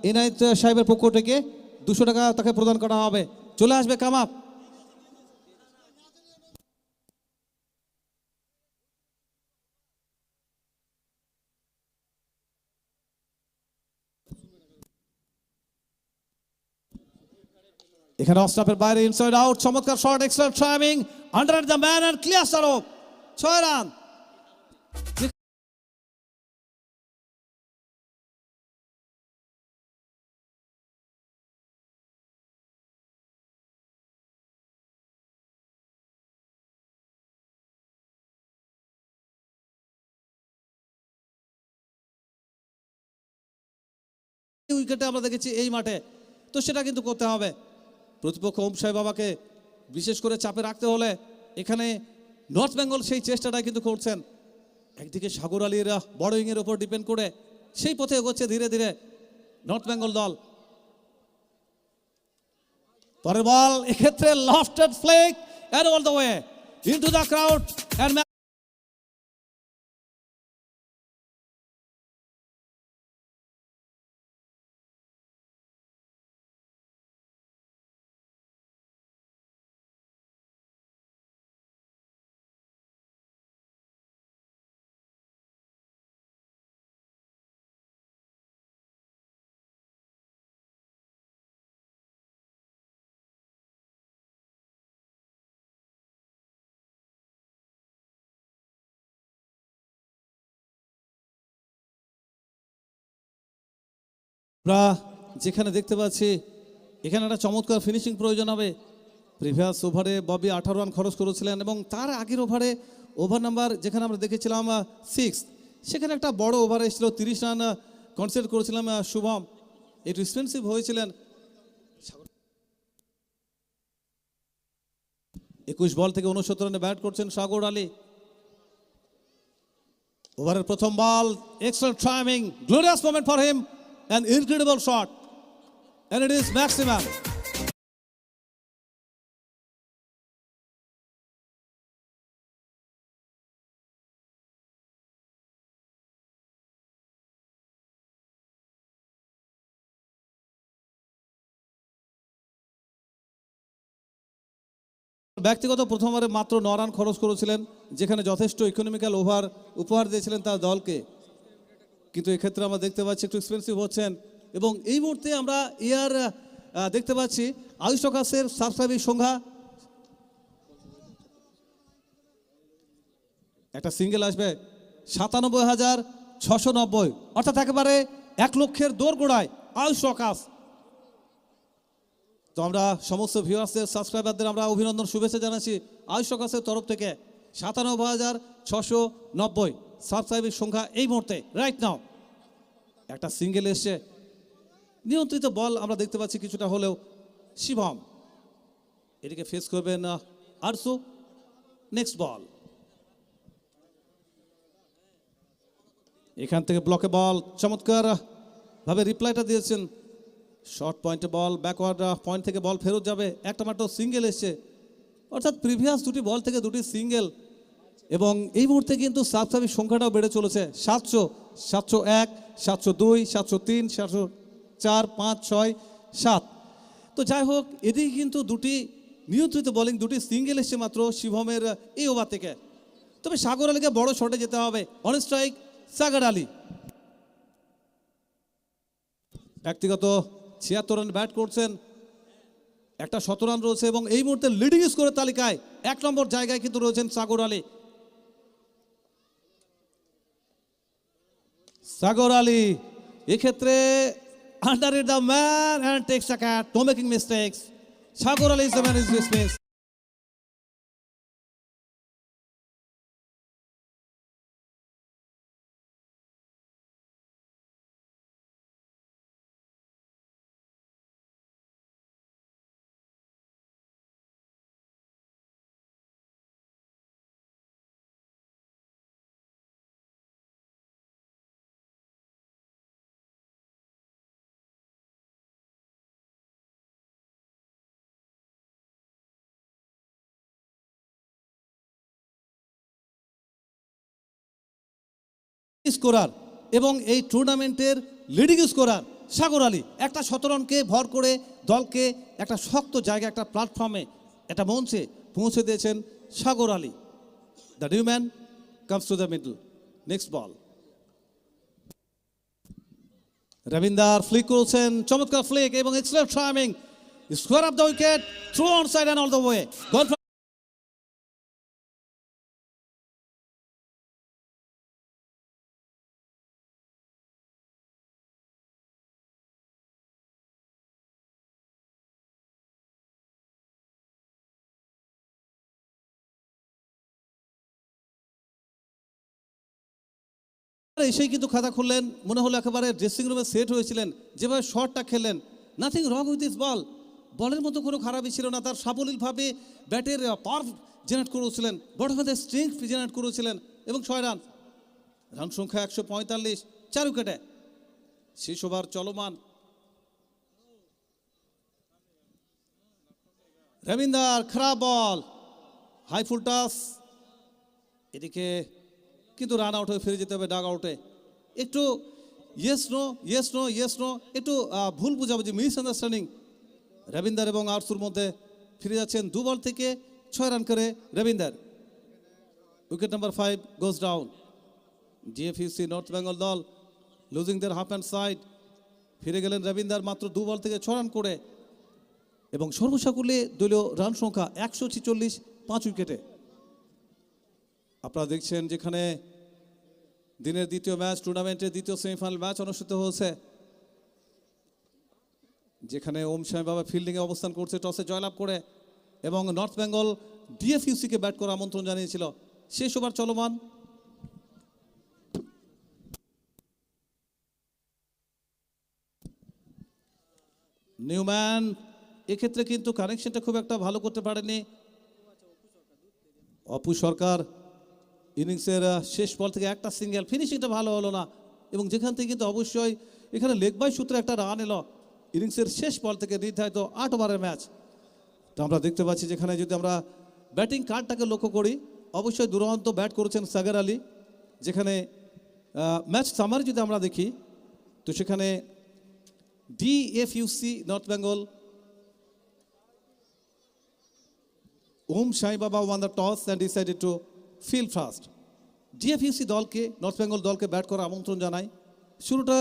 [SPEAKER 3] এনায়েত সাহেবের পক্ষ থেকে 200 টাকা তাকে প্রদান করা হবে। চলে আসবে কামাপ। এখানে অস্টাফের বাইরে ইনসাইড আউট, চমৎকার shot, excellent timing, under the man and clear strap, 6 run. উইকেটে আমরা দেখেছি এই মাঠে, তো সেটা কিন্তু করতে হবে। প্রতিপক্ষ ওম সাহেব বাবাকে বিশেষ করে চাপে রাখতে হলে এখানে নর্থ বেঙ্গল সেই চেষ্টাটাই কিন্তু করছেন। একদিকে সাগর আলীর বড়ইংয়ের ওপর ডিপেন্ড করে সেই পথে এগোচ্ছে ধীরে ধীরে নর্থ বেঙ্গল দল। পরের বল, এক্ষেত্রে lofted flick and all the way into the crowd and আমরা যেখানে দেখতে পাচ্ছি এখানে একটা চমৎকার ফিনিশিং প্রয়োজন হবে। প্রিভিয়াস ওভারে ববি 18 রান খরচ করেছিলেন এবং তার আগের ওভারে ওভার নাম্বার যেখানে আমরা দেখেছিলাম 6, সেখানে একটা বড় ওভার এসেছিল 30 রান কনসিডার করেছিলাম শুভম, একটু এক্সপেন্সিভ হয়েছিলেন। 21 বল থেকে 69 রানে ব্যাট করছেন সাগর আলী। ওভারের প্রথম ball, excellent timing, glorious moment for him, an incredible shot and it is maximum. ব্যক্তিগত প্রথমবারে মাত্র 9 রান খরচ করেছিলেন, যেখানে যথেষ্ট ইকোনমিক্যাল ওভার উপহার দিয়েছিলেন তার দলকে, কিন্তু এক্ষেত্রে আমরা দেখতে পাচ্ছি একটু এক্সপেন্সিভ হচ্ছেন। এবং এই মুহূর্তে আমরা এয়ার দেখতে পাচ্ছি আয়ুষ টকাসের সাবস্ক্রাইবিং সংখ্যা একটা সিঙ্গেল আসবে 97,690, অর্থাৎ একেবারে 1,00,000 দৌড় গোড়ায় আয়ুষ টকাস। তো আমরা সমস্ত ভিউয়ার্সদের সাবস্ক্রাইবারদের আমরা অভিনন্দন শুভেচ্ছা জানাচ্ছি আয়ুষ টকাসের তরফ থেকে। 97,690 সাবস্ক্রাইবিং সংখ্যা এই মুহূর্তে রাইট নাও। একটা সিঙ্গেল এসছে, নিয়ন্ত্রিত বল আমরা দেখতে পাচ্ছি কিছুটা হলেও। শিবম এদিকে ফেস করবেন আরসু। নেক্সট বল, এখান থেকে ব্লকে বল, চমৎকার ভাবে রিপ্লাইটা দিয়েছেন। শর্ট পয়েন্টে বল, ব্যাকওয়ার্ড পয়েন্ট থেকে বল ফেরত যাবে। একটা মাত্র সিঙ্গেল এসছে, অর্থাৎ প্রিভিয়াস দুটি বল থেকে দুটি সিঙ্গেল। এবং এই মুহূর্তে কিন্তু সাবস্ক্রাইবিং সংখ্যাটাও বেড়ে চলেছে। 700, 701, 702, 703, 704, 5, 6, 7। তো যাই হোক, এদিকে কিন্তু দুটি নিয়ন্ত্রিত বোলিং, দুটি সিঙ্গেল এসছে মাত্র শিবমের এই ওভার থেকে। তবে সাগর আলীকে বড় শটে যেতে হবে। অন স্ট্রাইক সাগর আলী, ব্যক্তিগত 76 রান ব্যাট করছেন, একটা 17 রান রয়েছে এবং এই মুহূর্তে লিডিং স্কোরের তালিকায় 1 নম্বর জায়গায় কিন্তু রয়েছেন সাগর আলী। সাগর আলী এক্ষেত্রে under it the man and takes a catch, no making mistakes. Sagar Ali is the man is dismiss. Scorer এবং এই টুর্নামেন্টের লিডিং স্কোরার সাগর আলী একটা 17 রানকে ভর করে দলকে একটা শক্ত জায়গা, একটা প্ল্যাটফর্মে, একটা মঞ্চে পৌঁছে দিয়েছেন Sagar Ali. The new man comes to the middle. Next ball, Ravinder flick করেছেন, চমৎকার ফ্লিক এবং excellent timing. Square off the wicket, through on side and all the way. এসেই কিন্তু খাতা খুললেন, মনে হলো একেবারে ড্রেসিং রুমে সেট হয়েছিলেন। যেভাবে শটটা খেললেন, nothing wrong with this ball, বলের মতো কোনো খারাপই ছিল না। তার সাবলীলভাবে ব্যাটের পাওয়ার জেনারেট করেছিলেন, বড়ভাবে স্ট্রেংথ জেনারেট করেছিলেন এবং 6 রান। রান সংখ্যা 145, 4 উইকেটে। শেষ ওভার চলমান। রবীন্দার খারাপ বল, হাই ফুল টাস, এদিকে কিন্তু রান আউট হয়ে ফিরে যেতে হবে ডাগ আউটে। একটু yes no yes no yes no, একটু ভুল বুঝাবুঝি, মিস আন্ডারস্ট্যান্ডিং রবীন্দার এবং আরসুর মধ্যে। ফিরে যাচ্ছেন 2 বল থেকে 6 রান করে Ravinder. Wicket number 5 goes down. DFUC north Bengal দল losing their half hand side. ফিরে গেলেন রবীন্দার মাত্র 2 বল থেকে 6 রান করে এবং সর্বসাকুল্যে দলীয় রান সংখ্যা 146, 5 উইকেটে। আপনারা দেখছেন যেখানে দিনের দ্বিতীয় ম্যাচ, টুর্নামেন্টের দ্বিতীয় সেমিফাইনাল ম্যাচ অনুষ্ঠিত হয়েছে, যেখানে ওম সাই বাবা ফিল্ডিংয়ে অবস্থান করছে টসে জয়লাভ করে এবং নর্থ বেঙ্গল ডিএফইউসিকে ব্যাট করার আমন্ত্রণ জানিয়েছিল। শেষ ওভার চলমান। নিউম্যান এক্ষেত্রে কিন্তু কানেকশনটা খুব একটা ভালো করতে পারেনি। অপু সরকার ইনিংসের শেষ বল থেকে একটা সিঙ্গেল, ফিনিশিংটা ভালো হলো না এবং যেখান থেকে কিন্তু অবশ্যই এখানে লেগ বাই সূত্রে একটা রান এলো ইনিংসের শেষ বল থেকে নির্ধারিত 8 ওভারের ম্যাচ। তো আমরা দেখতে পাচ্ছি যেখানে যদি আমরা ব্যাটিং কার্ডটাকে লক্ষ্য করি, অবশ্যই দুরন্ত ব্যাট করেছেন সাগর আলী। যেখানে ম্যাচ সামারি যদি আমরা দেখি, তো সেখানে ডিএফইউসি north Bengal Om Sai Baba won the toss and decided to field first. DFUC দলকে, নর্থ বেঙ্গল দলকে ব্যাট করার আমন্ত্রণ জানায়। শুরুটা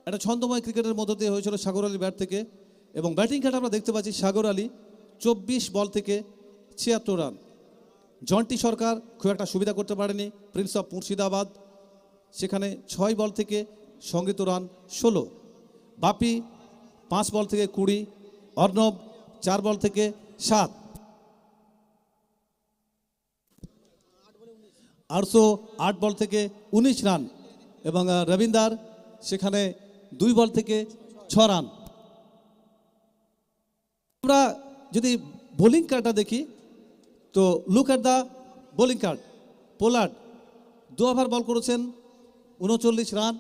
[SPEAKER 3] একটা ছন্দময় ক্রিকেটের মধ্য দিয়ে হয়েছিল সাগর আলী ব্যাট থেকে এবং ব্যাটিং কার্ড আমরা দেখতে পাচ্ছি সাগর আলী 24 বল থেকে 76 রান। জন্টি সরকার খুব একটা সুবিধা করতে পারেনি। প্রিন্স অফ মুর্শিদাবাদ সেখানে 6 বল থেকে সঙ্গীত রান 16। বাপি 5 বল থেকে 20। অর্ণব 4 বল থেকে 7। আরশো 8 বল থেকে 19 রান এবং রবীন্দার সেখানে 2 বল থেকে 6 রান। আমরা যদি বোলিং কার্ডটা দেখি তো look at the bowling card. Pollard 2 over ball করেছেন 39 রান।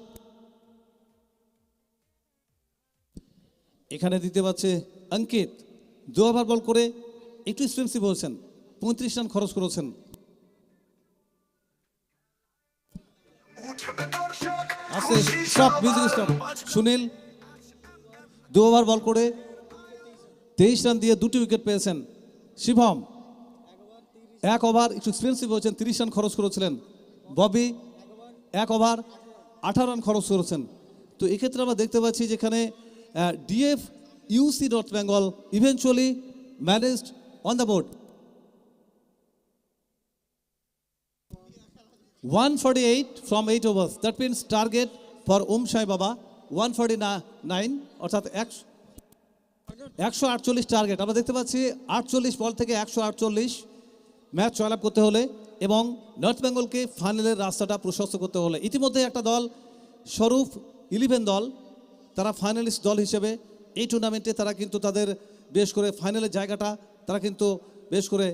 [SPEAKER 3] এখানে দিতে পারছে অঙ্কিত 2 ওভার বল করে একটু এক্সপেন্সিভ হয়েছেন, 35 রান খরচ করেছেন। আছে stop, music stop. Sunil 2 over ball করে 23 রান দিয়ে 2টি উইকেট পেয়েছেন। শিবম 1 ওভার একটু এক্সপেন্সিভ হয়েছেন, 30 রান খরচ করেছিলেন। ববি 1 ওভার 18 রান খরচ করেছেন। তো এক্ষেত্রে আমরা দেখতে পাচ্ছি যেখানে DF UC north Bengal eventually managed on the board 148 from 8 overs. That means target for Sai Baba 149, অর্থাৎ 148 টার্গেট। আমরা দেখতে পাচ্ছি 48 বল থেকে 148 ম্যাচ জয়লাভ করতে হলে এবং নর্থ বেঙ্গলকে ফাইনালের রাস্তাটা প্রশস্ত করতে হলে। ইতিমধ্যে একটা দল স্বরূপ 11 দল তারা ফাইনালিস্ট দল হিসেবে এই টুর্নামেন্টে তারা কিন্তু তাদের বেশ করে ফাইনালের জায়গাটা তারা কিন্তু বেশ করে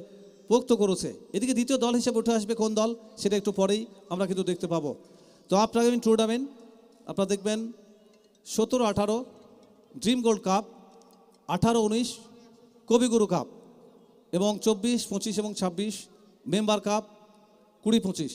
[SPEAKER 3] পোক্ত করেছে। এদিকে দ্বিতীয় দল হিসেবে উঠে আসবে কোন দল সেটা একটু পরেই আমরা কিন্তু দেখতে পাবো। তো আপকামিং টুর্নামেন্ট আপনারা দেখবেন 17-18 ড্রিম গোল্ড কাপ, 18-19 কবিগুরু কাপ এবং 24, 25 এবং 26 মেম্বার কাপ 20-25।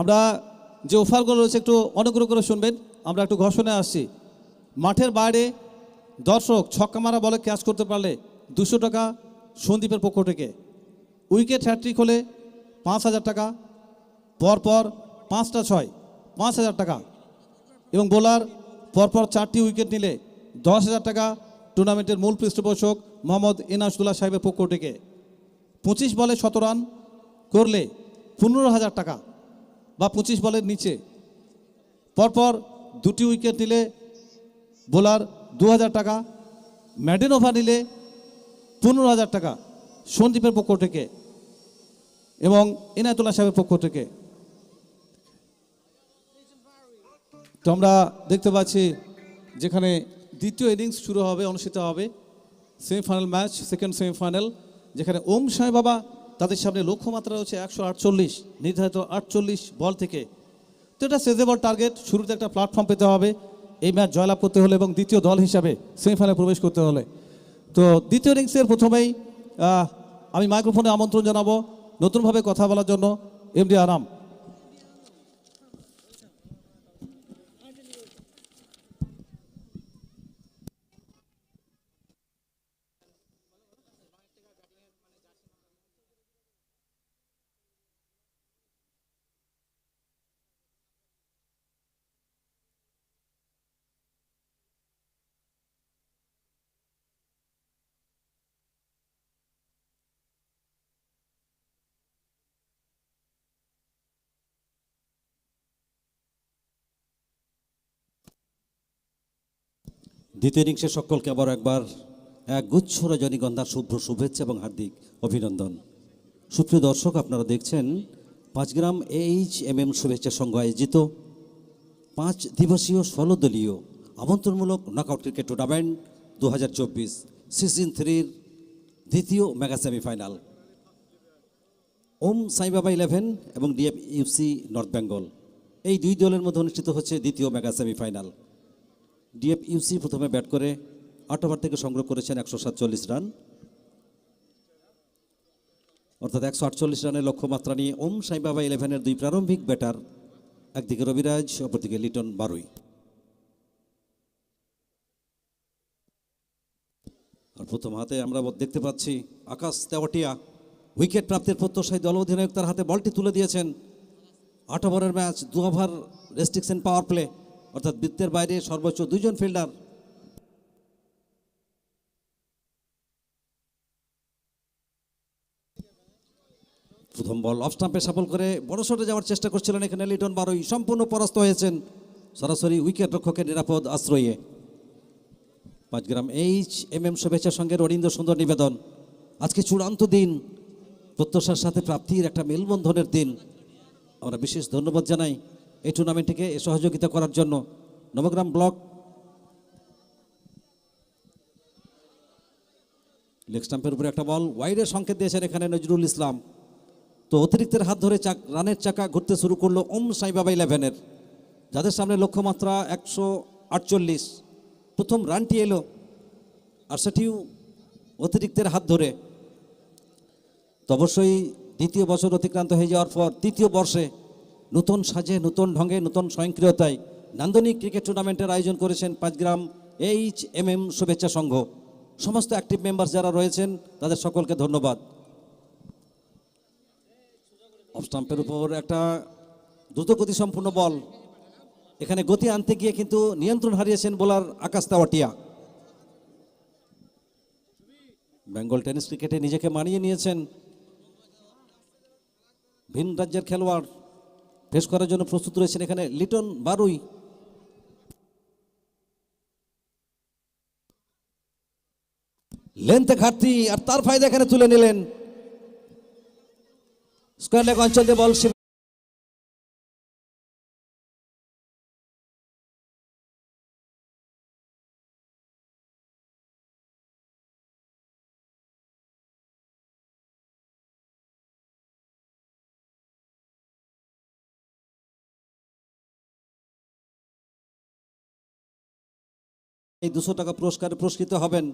[SPEAKER 3] আমরা যে অফারগুলো রয়েছে একটু অনুগ্রহ করে শুনবেন। আমরা একটু ঘোষণায় আসছি। মাঠের বাইরে দর্শক ছক্কা মারা বলে ক্যাচ করতে পারলে 200 টাকা সন্দীপের পক্ষ থেকে। উইকেট হ্যাট্রিক হলে 5,000 টাকা, পরপর 5টা 6 5,000 টাকা এবং বোলার পরপর 4টি উইকেট নিলে 10,000 টাকা টুর্নামেন্টের মূল পৃষ্ঠপোষক মোহাম্মদ এনাসুল্লাহ সাহেবের পক্ষ থেকে। 25 বলে 17 রান করলে 15,000 টাকা বা 25 বলের নিচে, পরপর 2টি উইকেট নিলে বোলার 2,000 টাকা, ম্যাডেন ওভার নিলে 15,000 টাকা সন্দীপের পক্ষ থেকে এবং এনায়েতুল্লাহ সাহেবের পক্ষ থেকে। তো আমরা দেখতে পাচ্ছি যেখানে দ্বিতীয় ইনিংস শুরু হবে, অনুষ্ঠিত হবে সেমিফাইনাল ম্যাচ, সেকেন্ড সেমিফাইনাল যেখানে ওম সাই বাবা তাদের সামনে লক্ষ্যমাত্রা রয়েছে 148, নির্ধারিত 48 বল থেকে। তো এটা সেজেবল টার্গেট। শুরুতে একটা প্ল্যাটফর্ম পেতে হবে এই ম্যাচ জয়লাভ করতে হলে এবং দ্বিতীয় দল হিসাবে সেমিফাইনালে প্রবেশ করতে হলে। তো দ্বিতীয় ইনিংসের প্রথমেই আমি মাইক্রোফোনে আমন্ত্রণ জানাবো নতুনভাবে কথা বলার জন্য এমডি আরাম।
[SPEAKER 1] দ্বিতীয় ইনিংসে সকলকে আবার একবার এক গুচ্ছ রজনীগন্ধার শুভ্র শুভেচ্ছা এবং হার্দিক অভিনন্দন। সুপ্রিয় দর্শক, আপনারা দেখছেন 5 গ্রাম HMM শুভেচ্ছা সংঘ আয়োজিত 5 দিবসীয় 16 দলীয় আমন্ত্রণমূলক নকআউট ক্রিকেট টুর্নামেন্ট 2024 সিজন 3-র দ্বিতীয় মেগা সেমিফাইনাল। ওম সাই বাবা 11 এবং DFUC নর্থ বেঙ্গল এই দুই দলের মধ্যে অনুষ্ঠিত হচ্ছে দ্বিতীয় মেগা সেমিফাইনাল। DFUC প্রথমে ব্যাট করে 8 ওভার থেকে সংগ্রহ করেছেন 147 রান, অর্থাৎ 148 রানের লক্ষ্যমাত্রা নিয়ে ওম সাই বাবা 11-এর দুই প্রারম্ভিক ব্যাটার, একদিকে রবিরাজ, অপরদিকে লিটন বারুই। আর প্রথম হাতে আমরা দেখতে পাচ্ছি আকাশ তেওয়াটিয়া উইকেট প্রাপ্তির প্রত্যাশায় দল অধিনায়ক তার হাতে বলটি তুলে দিয়েছেন। 8 ওভারের match, 2 over restriction power play, অর্থাৎ বৃত্তের বাইরে সর্বোচ্চ 2 জন ফিল্ডার। প্রথম বল অফ স্টাম্পে সফল করে বড় শটে যাওয়ার চেষ্টা করছিলেন এখানে লিটন বারুই, সম্পূর্ণ পরাস্ত হয়েছেন সরাসরি উইকেট রক্ষকের নিরাপদ আশ্রয়ে। 5 গ্রাম HMM শুভেচ্ছা সঙ্গে অরিন্দ্র সুন্দর নিবেদন, আজকে চূড়ান্ত দিন, প্রত্যাশার সাথে প্রাপ্তির একটা মেলবন্ধনের দিন। আমরা বিশেষ ধন্যবাদ জানাই এই টুর্নামেন্টটিকে সহযোগিতা করার জন্য নবগ্রাম ব্লক। লেগ স্টাম্পের উপরে একটা বল ওয়াইডের সংকেত দিয়েছেন এখানে নজরুল ইসলাম। তো অতিরিক্তের হাত ধরে রানের চাকা ঘুরতে শুরু করলো ওম সাই বাবা 11-এর, যাদের সামনে লক্ষ্যমাত্রা 148। প্রথম রানটি এলো আর সেটিও অতিরিক্তের হাত ধরে। তো অবশ্যই দ্বিতীয় বছর অতিক্রান্ত হয়ে যাওয়ার পর তৃতীয় বর্ষে নতুন সাজে, নতুন ঢঙ্গে, নতুন স্বয়ংক্রিয়তায় নান্দনিক ক্রিকেট টুর্নামেন্টের আয়োজন করেছেন 5 গ্রাম HMM শুভেচ্ছা সংঘ। সমস্ত অ্যাক্টিভ মেম্বার যারা রয়েছেন তাদের সকলকে ধন্যবাদ। অফ স্টাম্পের উপর একটা দ্রুতগতি সম্পূর্ণ বল, এখানে গতি আনতে গিয়ে কিন্তু নিয়ন্ত্রণ হারিয়েছেন বোলার আকাশ তেওয়াটিয়া। বেঙ্গল টেনিস ক্রিকেটে নিজেকে মানিয়ে নিয়েছেন, ভিন রাজ্যের খেলোয়াড়, ফেস করার জন্য প্রস্তুত রয়েছেন এখানে লিটন বারুই। লেন্থে ঘাটতি আর তার ফায়দা এখানে তুলে নিলেন। স্কয়ার লেগ অঞ্চল দিয়ে বল এই 200 টাকা পুরস্কারে পুরস্কৃত হবেন।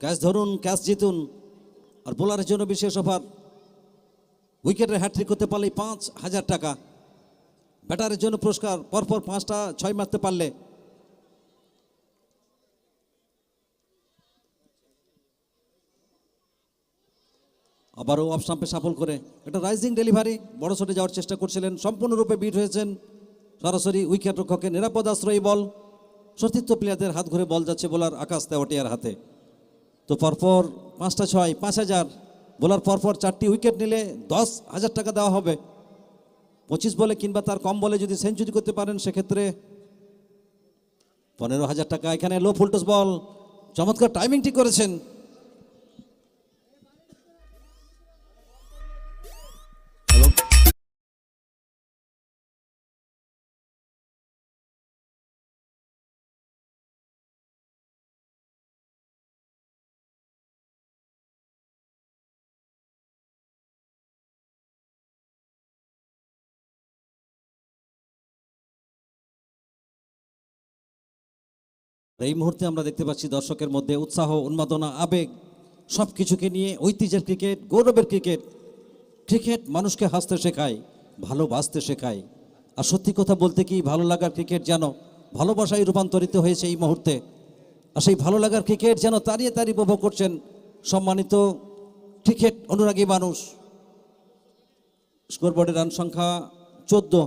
[SPEAKER 1] ক্যাচ ধরুন, ক্যাচ জিতুন। আর বোলারের জন্য বিশেষ অফার, উইকেটের হ্যাট্রিক করতে পারলেই 5,000 টাকা। ব্যাটারের জন্য পুরস্কার, পরপর 5টা 6 মারতে পারলে। আবারও অফ স্টাম্পে সফল করে একটা রাইজিং ডেলিভারি, বড় শটে যাওয়ার চেষ্টা করছিলেন, সম্পূর্ণরূপে বিট হয়েছেন। সরাসরি উইকেট রক্ষকের নিরাপদ আশ্রয়ী বল, সতীর্থ প্লেয়ারদের হাত ঘুরে বল যাচ্ছে বোলার আকাশ তেওয়াটিয়ার হাতে। তো পরপর 5টা 6, 5,000। বোলার পরপর 4টি উইকেট নিলে 10,000 টাকা দেওয়া হবে। 25 বলে কিংবা তার কম বলে যদি সেঞ্চুরি করতে পারেন সেক্ষেত্রে 15,000 টাকা। এখানে লো ফুলটস বল, চমৎকার টাইমিংটি করেছেন। এই মুহূর্তে আমরা দেখতে পাচ্ছি দর্শকের মধ্যে উৎসাহ, উন্মাদনা, আবেগ সব কিছুকে নিয়ে ঐতিহ্যের ক্রিকেট, গৌরবের ক্রিকেট। ক্রিকেট মানুষকে হাসতে শেখায়, ভালোবাসতে শেখায়। আর সত্যি কথা বলতে কি, ভালো লাগার ক্রিকেট যেন ভালোবাসায় রূপান্তরিত হয়েছে এই মুহূর্তে। আর সেই ভালো লাগার ক্রিকেট যেন তাড়িয়ে তাড়িয়ে উপভোগ করছেন সম্মানিত ক্রিকেট অনুরাগী মানুষ। স্কোরবোর্ডের রান সংখ্যা 14।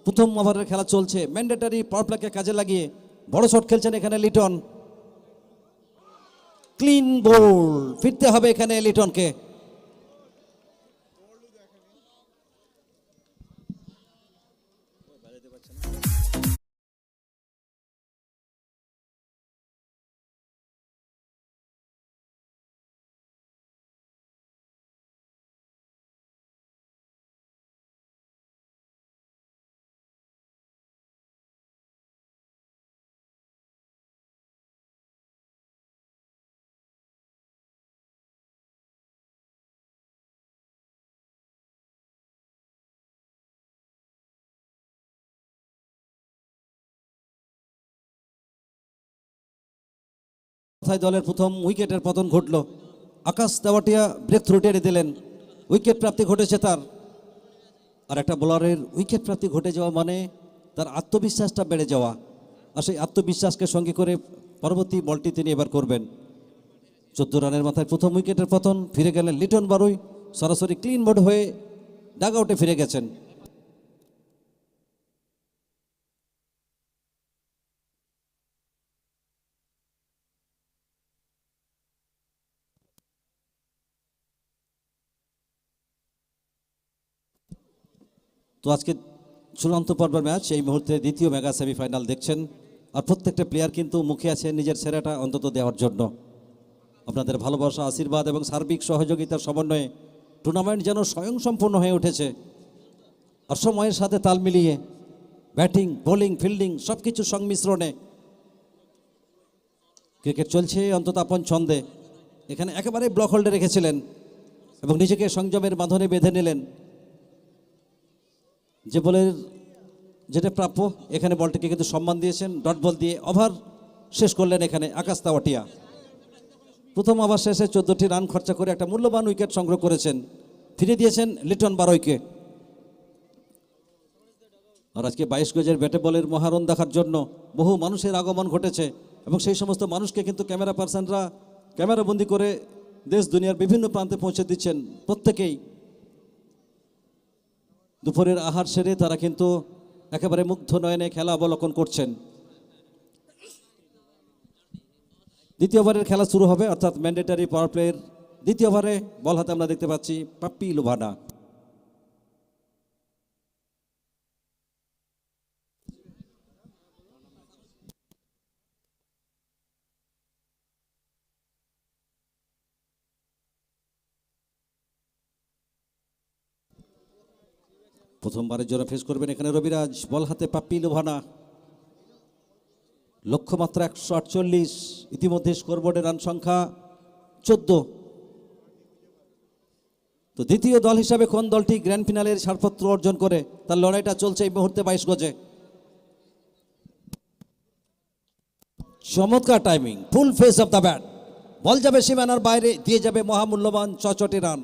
[SPEAKER 1] প্রথম ওভারের খেলা চলছে। ম্যান্ডেটারি পাওয়ার প্লেকে কাজে লাগিয়ে বড় শট খেলছেন এখানে লিটন। ক্লিন বোল্ড, ফিরতে হবে এখানে লিটনকে। দলের প্রথম উইকেটের পতন ঘটল। আকাশ তেওয়াটিয়া ব্রেক থ্রু টেনে দিলেন, উইকেট প্রাপ্তি ঘটেছে তার। আর একটা বোলারের উইকেট প্রাপ্তি ঘটে যাওয়া মানে তার আত্মবিশ্বাসটা বেড়ে যাওয়া। আর সেই আত্মবিশ্বাসকে সঙ্গে করে পরবর্তী বলটি তিনি এবার করবেন। 14 রানের মাথায় প্রথম উইকেটের পতন। ফিরে গেলেন লিটন বারুই, সরাসরি ক্লিন বোর্ড হয়ে ডাগ আউটে ফিরে গেছেন। তো আজকে চূড়ান্ত পর্বের ম্যাচ, এই মুহূর্তে দ্বিতীয় মেগা সেমিফাইনাল দেখছেন। আর প্রত্যেকটা প্লেয়ার কিন্তু মুখে আছে নিজের সেরাটা অন্তত দেওয়ার জন্য। আপনাদের ভালোবাসা, আশীর্বাদ এবং সার্বিক সহযোগিতার সমন্বয়ে টুর্নামেন্ট যেন স্বয়ংসম্পূর্ণ হয়ে উঠেছে। আর সময়ের সাথে তাল মিলিয়ে ব্যাটিং, বোলিং, ফিল্ডিং সব কিছুর সংমিশ্রণে ক্রিকেট চলছে অন্তত আপন ছন্দে। এখানে একেবারে ব্লক হোল্ডে রেখেছিলেন এবং নিজেকে সংযমের বাঁধনে বেঁধে নিলেন। যে বলের যেটা প্রাপ্য, এখানে বলটিকে কিন্তু সম্মান দিয়েছেন। ডট বল দিয়ে ওভার শেষ করলেন এখানে আকাশ তেওয়াটিয়া। প্রথম ওভার শেষে 14টি রান খরচা করে একটা মূল্যবান উইকেট সংগ্রহ করেছেন। ফিরে দিয়েছেন লিটন বারুইকে। আর আজকে 22 গজের ব্যাটে বলের মহারণ দেখার জন্য বহু মানুষের আগমন ঘটেছে এবং সেই সমস্ত মানুষকে কিন্তু ক্যামেরা পার্সনরা ক্যামেরাবন্দি করে দেশ দুনিয়ার বিভিন্ন প্রান্তে পৌঁছে দিচ্ছেন। প্রত্যেকেই দুপুরের আহার সেরে তারা কিন্তু একেবারে মুগ্ধ নয়নে খেলা অবলোকন করছেন। দ্বিতীয় ওভারের খেলা শুরু হবে, অর্থাৎ ম্যান্ডেটারি পাওয়ার প্লের দ্বিতীয় ওভারে বল হাতে আমরা দেখতে পাচ্ছি পাপ্পি লুভানা। প্রথমবারের জন্য ফেস করবেন এখানে রবিরাজ। বল হাতে পাপ্পি লুভানা। লক্ষ্যমাত্রা 148। ইতিমধ্যে স্কোরবোর্ডের রান সংখ্যা 14। তো দ্বিতীয় দল হিসাবে কোন দলটি গ্র্যান্ড ফিনালের ছাড়পত্র অর্জন করে, তার লড়াইটা চলছে এই মুহূর্তে 22 গজে। চমৎকার timing, full face of the bat. Ball যাবে সীমানার বাইরে, দিয়ে যাবে মহামূল্যবান 66 রান।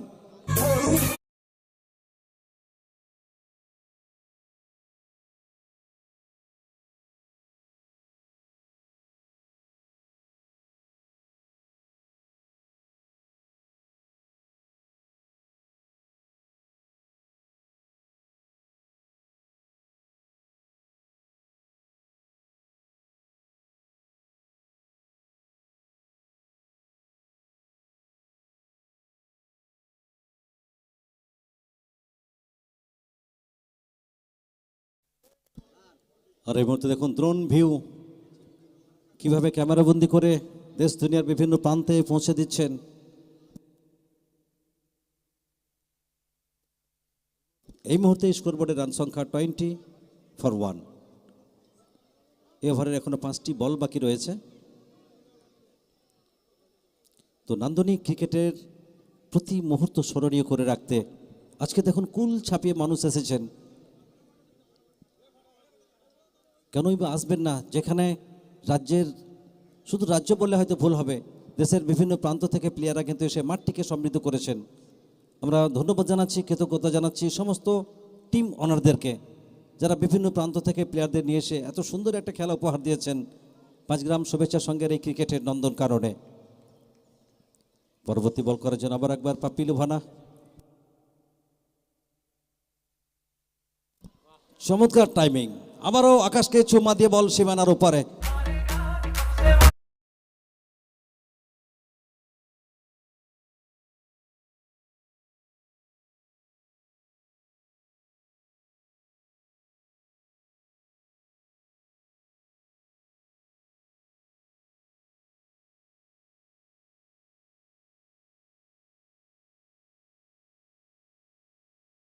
[SPEAKER 1] আর এই মুহূর্তে দেখুন দ্রোণ ভিউ কিভাবে ক্যামেরাবন্দি করে দেশ দুনিয়ার বিভিন্ন প্রান্তে পৌঁছে দিচ্ছেন। এই মুহূর্তে স্কোরবোর্ডের রান সংখ্যা 20-1। এই ওভারের এখনো 5টি বল বাকি রয়েছে। তো নান্দনিক ক্রিকেটের প্রতি মুহূর্ত স্মরণীয় করে রাখতে আজকে দেখুন কুল ছাপিয়ে মানুষ এসেছেন। কেনই বা আসবেন না, যেখানে রাজ্যের শুধু রাজ্য বললে হয়তো ভুল হবে, দেশের বিভিন্ন প্রান্ত থেকে প্লেয়াররা কিন্তু এসে মাঠটিকে সমৃদ্ধ করেছেন। আমরা ধন্যবাদ জানাচ্ছি, কৃতজ্ঞতা জানাচ্ছি সমস্ত টিম অনারদেরকে, যারা বিভিন্ন প্রান্ত থেকে প্লেয়ারদের নিয়ে এসে এত সুন্দর একটা খেলা উপহার দিয়েছেন পাঁচগ্রাম শুভেচ্ছা সংঘের এই ক্রিকেটের নন্দন কারণে। পরবর্তী বল করার জন্য আবার একবার পাপ্পি লুভানা, চমৎকার টাইমিং, আবারও আকাশকে চুম্মা দিয়ে বল সীমানার উপরে।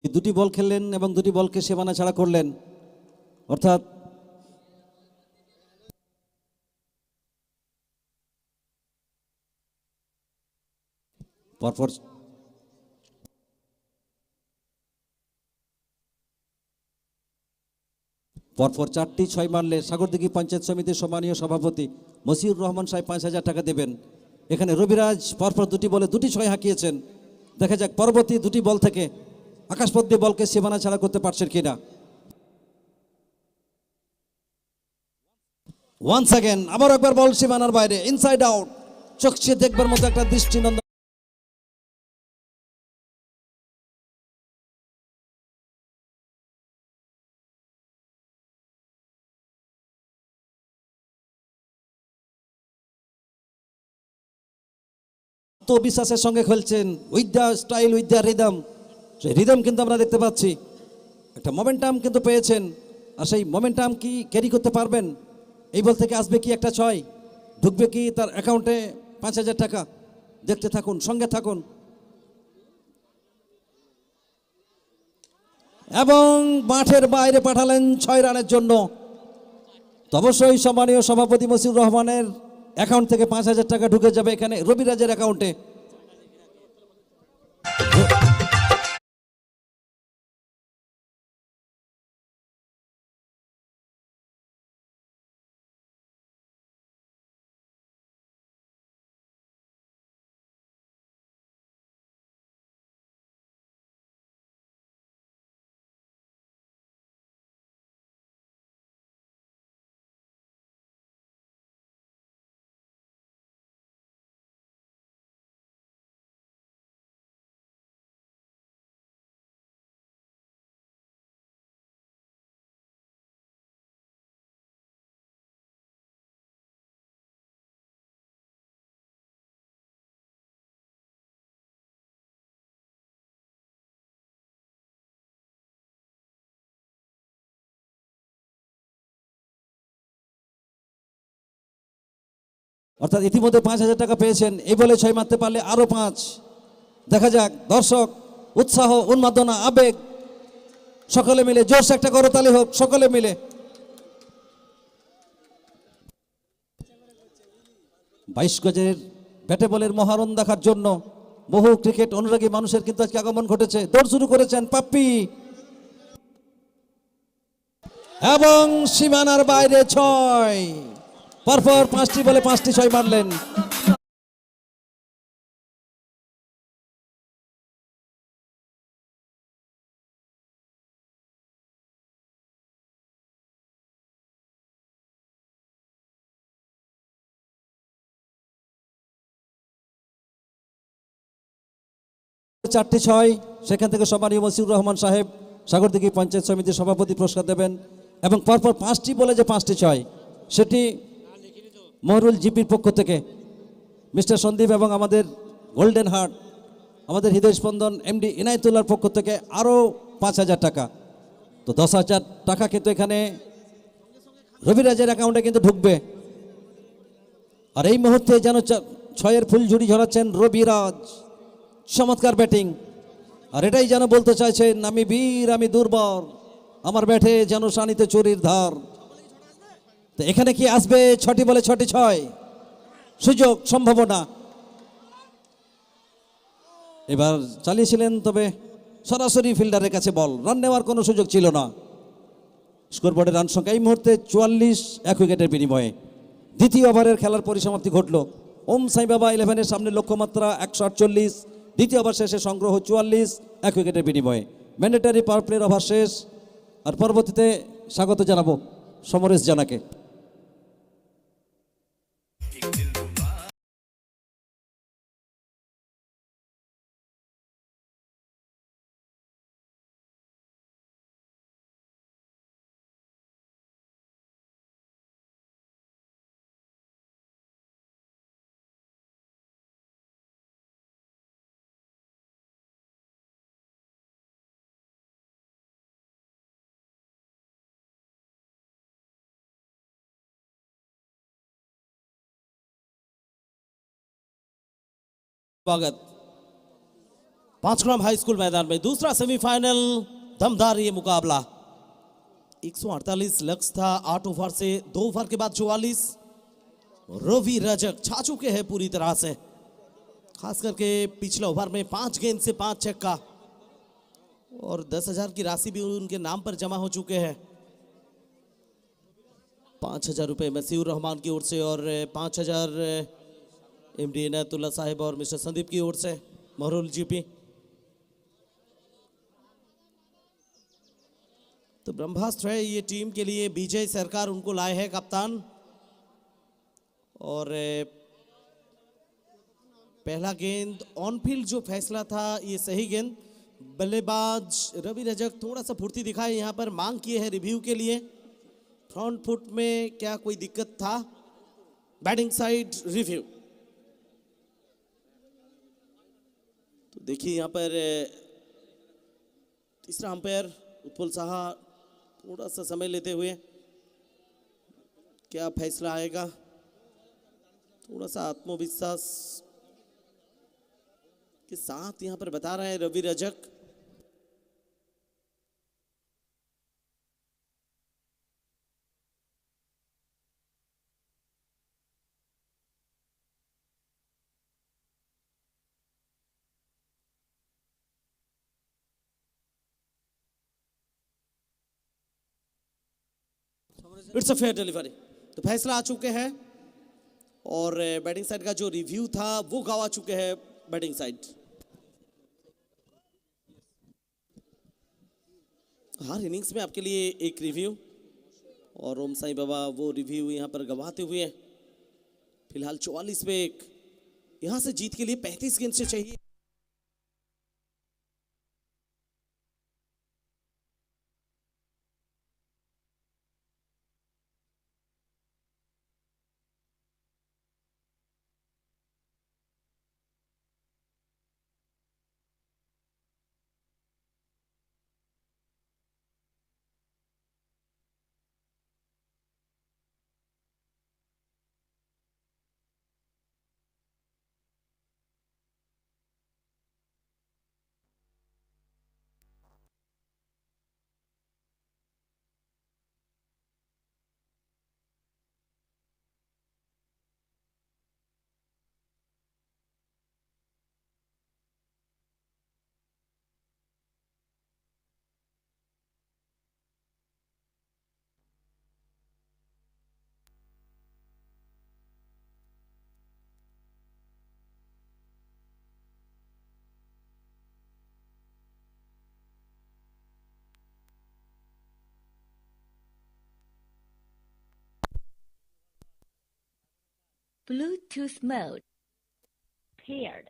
[SPEAKER 1] দুটি বল খেললেন এবং দুটি বলকে সীমানা ছাড়া করলেন, অর্থাৎ পরপর পরপর 4টি 6 মারলে সাগরদিঘি পঞ্চায়েত সমিতির সম্মানীয় সভাপতি মসিউর রহমান সাহেব 5,000 টাকা দেবেন। এখানে রবিরাজ পরপর দুটি বলে দুটি 6 হাঁকিয়েছেন। দেখা যাক পরবর্তী দুটি বল থেকে আকাশপথ দিয়ে বলকে সীমানা ছাড়া করতে পারছেন কিনা। ওয়ান্স অ্যাগেন আবার একবার বল সীমানার বাইরে, ইনসাইড আউট, চোখে দেখবার মতো একটা দৃষ্টিনন্দন। তো বিশ্বাসের সঙ্গে খেলছেন, with the style, with the rhythm. সেই রিদম কিন্তু আমরা দেখতে পাচ্ছি, একটা মোমেন্টাম কিন্তু পেয়েছেন, আর সেই মোমেন্টাম কি ক্যারি করতে পারবেন? এই বল থেকে আসবে কি একটা 6, ঢুকবে কি তার অ্যাকাউন্টে 5,000 টাকা? দেখতে থাকুন, সঙ্গে থাকুন। এবং মাঠের বাইরে পাঠালেন 6 রানের জন্য। তো অবশ্যই সম্মানীয় সভাপতি মসিউর রহমানের অ্যাকাউন্ট থেকে 5,000 টাকা ঢুকে যাবে এখানে রবিরাজের অ্যাকাউন্টে। অর্থাৎ ইতিমধ্যে 5,000 টাকা পেয়েছেন, এই বলে 6 মারতে পারলে আরো 5। দেখা যাক, দর্শক উৎসাহ, উন্মাদনা, আবেগ সকলে মিলে জোরসে একটা করতালি হোক সকলে মিলে। বাইশ গজের ব্যাটে বলের মহারণ দেখার জন্য বহু ক্রিকেট অনুরাগী মানুষের কিন্তু আজকে আগমন ঘটেছে। দৌড় শুরু করেছেন পাপ্পি এবং সীমানার বাইরে 6, পরপর 5টি বলে 5টি 6 মারলেন। চারটি 6, সেখান থেকে সম্মানীয় মসিউর রহমান সাহেব সাগরদিঘি পঞ্চায়েত সমিতির সভাপতি পুরস্কার দেবেন। এবং পরপর 5টি বলে যে 5টি 6, সেটি মহরুল জিপির পক্ষ থেকে মিস্টার সন্দীপ এবং আমাদের গোল্ডেন হার্ট, আমাদের হৃদয় স্পন্দন এমডি ইনায়েতুল্লাহর পক্ষ থেকে আরও 5,000 টাকা। তো 10,000 টাকা কিন্তু এখানে রবিরাজের অ্যাকাউন্টে কিন্তু ঢুকবে। আর এই মুহূর্তে যেন 6-এর ফুল ঝুড়ি ঝরাচ্ছেন রবিরাজ, চমৎকার ব্যাটিং। আর এটাই যেন বলতে চাইছেন, আমি বীর আমি দুর্বল, আমার ব্যাটে যেন শানিতে চুরির ধার। তো এখানে কি আসবে 6টি বলে 6টি 6, সুযোগ সম্ভাবনা। এবার চালিয়েছিলেন, তবে সরাসরি ফিল্ডারের কাছে বল, রান নেওয়ার কোনো সুযোগ ছিল না। স্কোরবোর্ডের রান সংখ্যা এই মুহূর্তে 44, 1 উইকেটের বিনিময়ে দ্বিতীয় ওভারের খেলার পরিসমাপ্তি ঘটল। ওম সাই বাবা 11-এর সামনে লক্ষ্যমাত্রা 148, দ্বিতীয় ওভার শেষে সংগ্রহ 44 এক উইকেটের বিনিময়ে। ম্যান্ডেটারি পাওয়ার প্লের ওভার শেষ। আর পরবর্তীতে স্বাগত জানাবো সমরেশ জানাকে।
[SPEAKER 2] स्वागत। पांचग्राम हाई स्कूल मैदान में दूसरा सेमीफाइनल दमदार ये मुकाबला। 148 लक्ष्य था 8 ओवर से, 2 ओवर के बाद 44। रवि रजक छा चुके हैं पूरी तरह से, खास करके पिछले ओवर में 5 गेंद से 5 छक्का और 10,000 की राशि भी उनके नाम पर जमा हो चुके हैं। 5,000 रुपए मसीउर रहमान की ओर से और 5,000 एमडी इनायतुल्लाह साहिब और मिस्टर संदीप की ओर से महरुल जीपी। तो ब्रह्मास्त्र है ये टीम के लिए। विजय सरकार उनको लाए हैं कप्तान। और पहला गेंद ऑन फील्ड जो फैसला था ये सही गेंद। बल्लेबाज रवि रजक थोड़ा सा फुर्ती दिखाए, यहाँ पर मांग किए हैं रिव्यू के लिए। फ्रंट फुट में क्या कोई दिक्कत था? Batting side review. तो देखिए यहाँ पर तीसरा अंपायर उत्पल साहा थोड़ा सा समय लेते हुए क्या फैसला आएगा, थोड़ा सा आत्मविश्वास के साथ यहाँ पर बता रहे हैं Ravi Rajak. It's a fair delivery. तो फैसला आ चुके हैं और बैटिंग साइड का जो रिव्यू था वो गवा चुके हैं बैटिंग साइड। हर इनिंग्स में आपके लिए एक रिव्यू और ओम साई बाबा वो रिव्यू यहाँ पर गवाते हुए फिलहाल 44 पे एक। यहाँ से जीत के लिए 35 गेंद से चाहिए।
[SPEAKER 4] Bluetooth mode paired.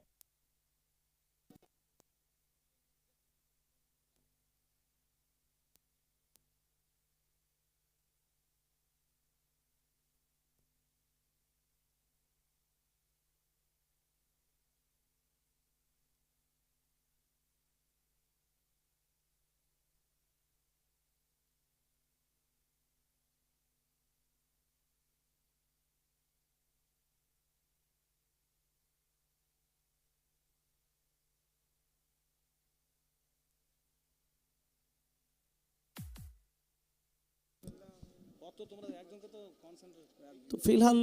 [SPEAKER 2] तो फिलहाल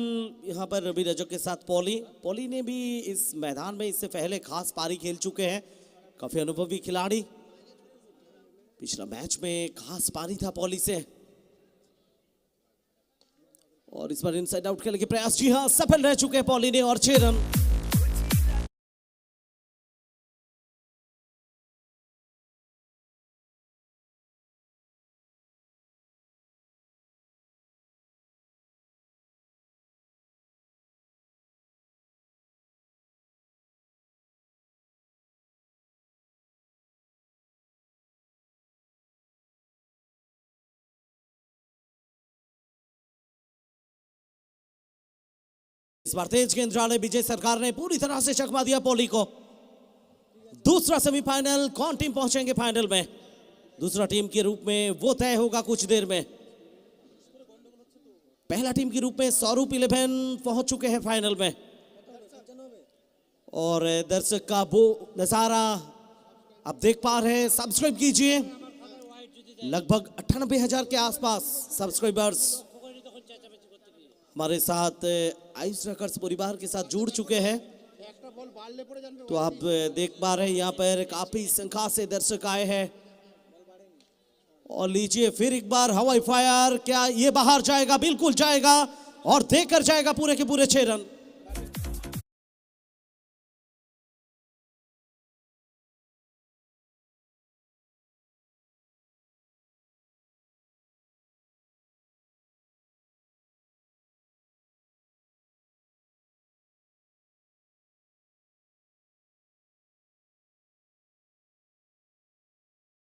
[SPEAKER 2] यहाँ पर रवि रजक के साथ पॉली ने भी इस मैदान में इससे पहले खास पारी खेल चुके हैं। काफी अनुभवी खिलाड़ी। पिछला मैच में खास पारी था पॉली से और इस बार इनसाइड आउट खेलने के प्रयास, जी हां, सफल रह चुके हैं पॉली ने और 6 रन। इस बार तेज गेंद डाले विजय सरकार ने पूरी तरह से चकमा दिया पॉली को। दूसरा सेमीफाइनल, कौन टीम पहुंचेंगे फाइनल में, दूसरा टीम के रूप में वो तय होगा कुछ देर में। पहला टीम के रूप में स्वरूप 11 पहुंच चुके हैं फाइनल में और दर्शक का वो नजारा आप देख पा रहे हैं। सब्सक्राइब कीजिए, लगभग 98,000 के आसपास सब्सक्राइबर्स हमारे साथ आयुष रकर्स परिवार के साथ जुड़ चुके हैं। तो आप देख पा रहे हैं यहाँ पर काफी संख्या से दर्शक आए हैं। और लीजिए फिर एक बार हवाई फायर, क्या ये बाहर जाएगा? बिल्कुल जाएगा और देकर जाएगा पूरे के पूरे 6 रन।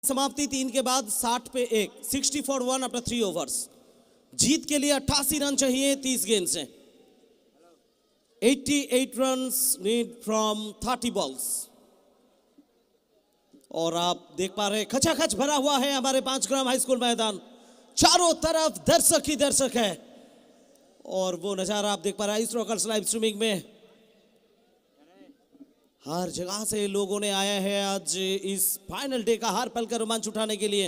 [SPEAKER 2] समाप्ति 3 के बाद 60 पे 1, 60 for 1 आफ्टर 3 ओवर्स। जीत के लिए 88 रन चाहिए 30 गेंद से। 88 रन्स नीड फ्रॉम 30 बॉल्स। और आप देख पा रहे हैं खचाखच भरा हुआ है हमारे 5 ग्राम हाई स्कूल मैदान, चारों तरफ दर्शक ही दर्शक है। और वो नजारा आप देख पा रहे हैं इस रॉकर्स लाइव स्ट्रीमिंग में। हर जगह से लोगों ने आया है आज इस फाइनल डे का हर पल का रोमांच उठाने के लिए।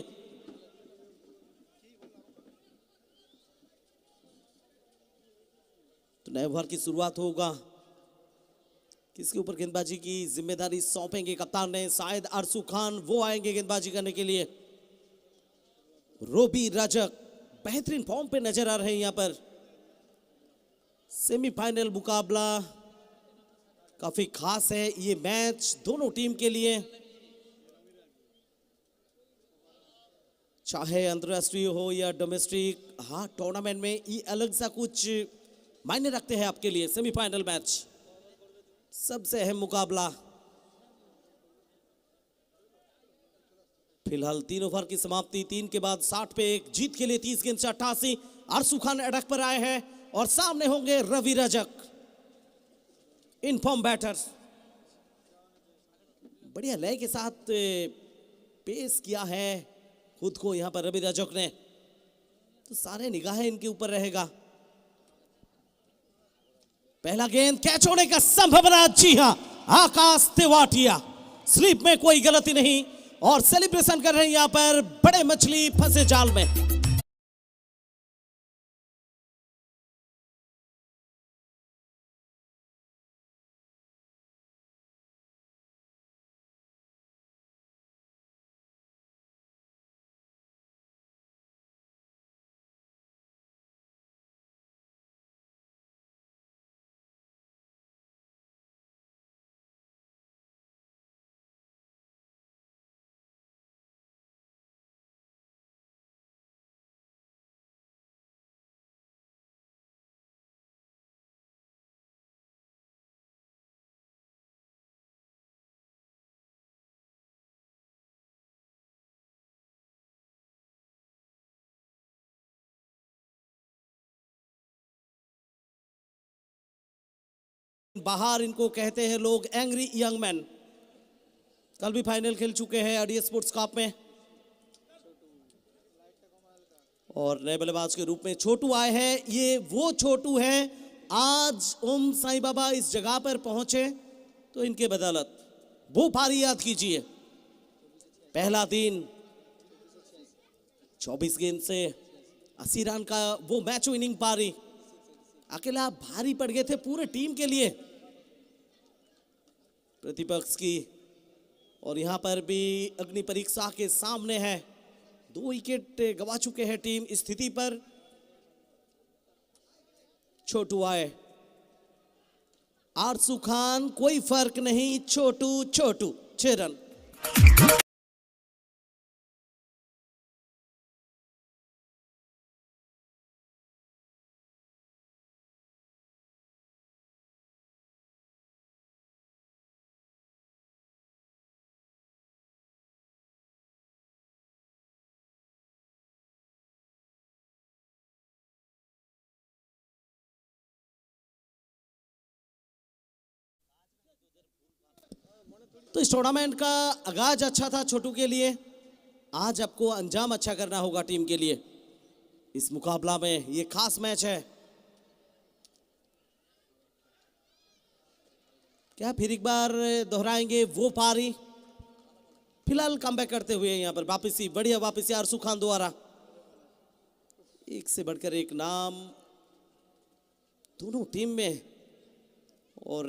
[SPEAKER 2] तो नए ओवर की शुरुआत होगा, किसके ऊपर गेंदबाजी की जिम्मेदारी सौंपेंगे कप्तान ने? शायद अरसू खान वो आएंगे गेंदबाजी करने के लिए। रोबी रजक बेहतरीन फॉर्म पे नजर आ रहे हैं। यहां पर सेमीफाइनल मुकाबला काफी खास है ये मैच दोनों टीम के लिए, चाहे अंतरराष्ट्रीय हो या डोमेस्टिक। हाँ, टूर्नामेंट में ये अलग सा कुछ मायने रखते हैं आपके लिए। सेमीफाइनल मैच सबसे अहम मुकाबला। फिलहाल 3 ओवर की समाप्ति, 3 के बाद 60 पे 1, जीत के लिए 30 गेंद से 88। अरसू खान अटक पर आए हैं और सामने होंगे रवि रजक, इनफॉर्म बैटर। बढ़िया लय के साथ पेश किया है खुद को यहां पर रवि रजक ने, तो सारे निगाहें इनके ऊपर रहेगा। पहला गेंद कैच होने का संभावना, जी हां, आकाश तेवाटिया, स्लिप में कोई गलती नहीं और सेलिब्रेशन कर रहे हैं यहां पर बड़े मछली फंसे जाल में। बाहर इनको कहते हैं लोग एंग्री यंग मैन। कल भी फाइनल खेल चुके हैं आरडीएस स्पोर्ट्स कप में। और नए बल्लेबाज के रूप में छोटू आए हैं। ये वो छोटू हैं, आज ओम साईं बाबा इस जगह पर पहुंचे तो इनके बदौलत। वो पारी याद कीजिए, पहला दिन 24 गेंद से 80 रन का वो मैच विनिंग पारी, अकेला भारी पड़ गए थे पूरे टीम के लिए प्रतिपक्ष की। और यहां पर भी अग्नि परीक्षा के सामने है, 2 विकेट गवा चुके हैं टीम इस स्थिति पर। छोटू आए। आरसू खान कोई फर्क नहीं, छोटू छोटू 6 रन। तो इस टूर्नामेंट का आगाज अच्छा था छोटू के लिए। आज आपको अंजाम अच्छा करना होगा टीम के लिए। इस मुकाबला में ये खास मैच है। क्या फिर एक बार दोहराएंगे वो पारी। फिलहाल कमबैक करते हुए यहां पर वापसी, बढ़िया वापसी आरसू खान द्वारा। एक से बढ़कर एक नाम दोनों टीम में। और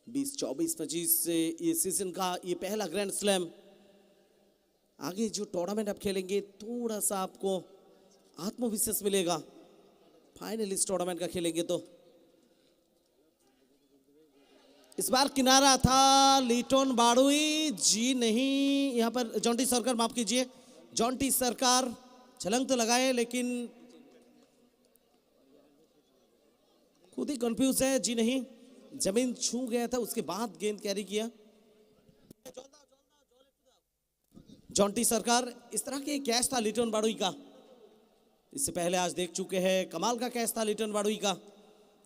[SPEAKER 2] 20, 24, 25 से ये सीजन का ये पहला ग्रैंड स्लैम। आगे जो टूर्नामेंट आप खेलेंगे थोड़ा सा आपको आत्मविश्वास मिलेगा। फाइनल इस टूर्नामेंट का खेलेंगे तो। इस बार किनारा था लिटन बाड़ुई जी, नहीं यहां पर जॉन्टी सरकार, माफ कीजिए जॉन्टी सरकार छलंग तो लगाए लेकिन खुद ही कंफ्यूज है जी, नहीं जमीन छू गया था उसके बाद गेंद कैरी किया जॉन्टी सरकार। इस तरह के कैच था लिटन बाड़ुई का, इससे पहले आज देख चुके हैं। कमाल का कैच था लिटन बाड़ुई का।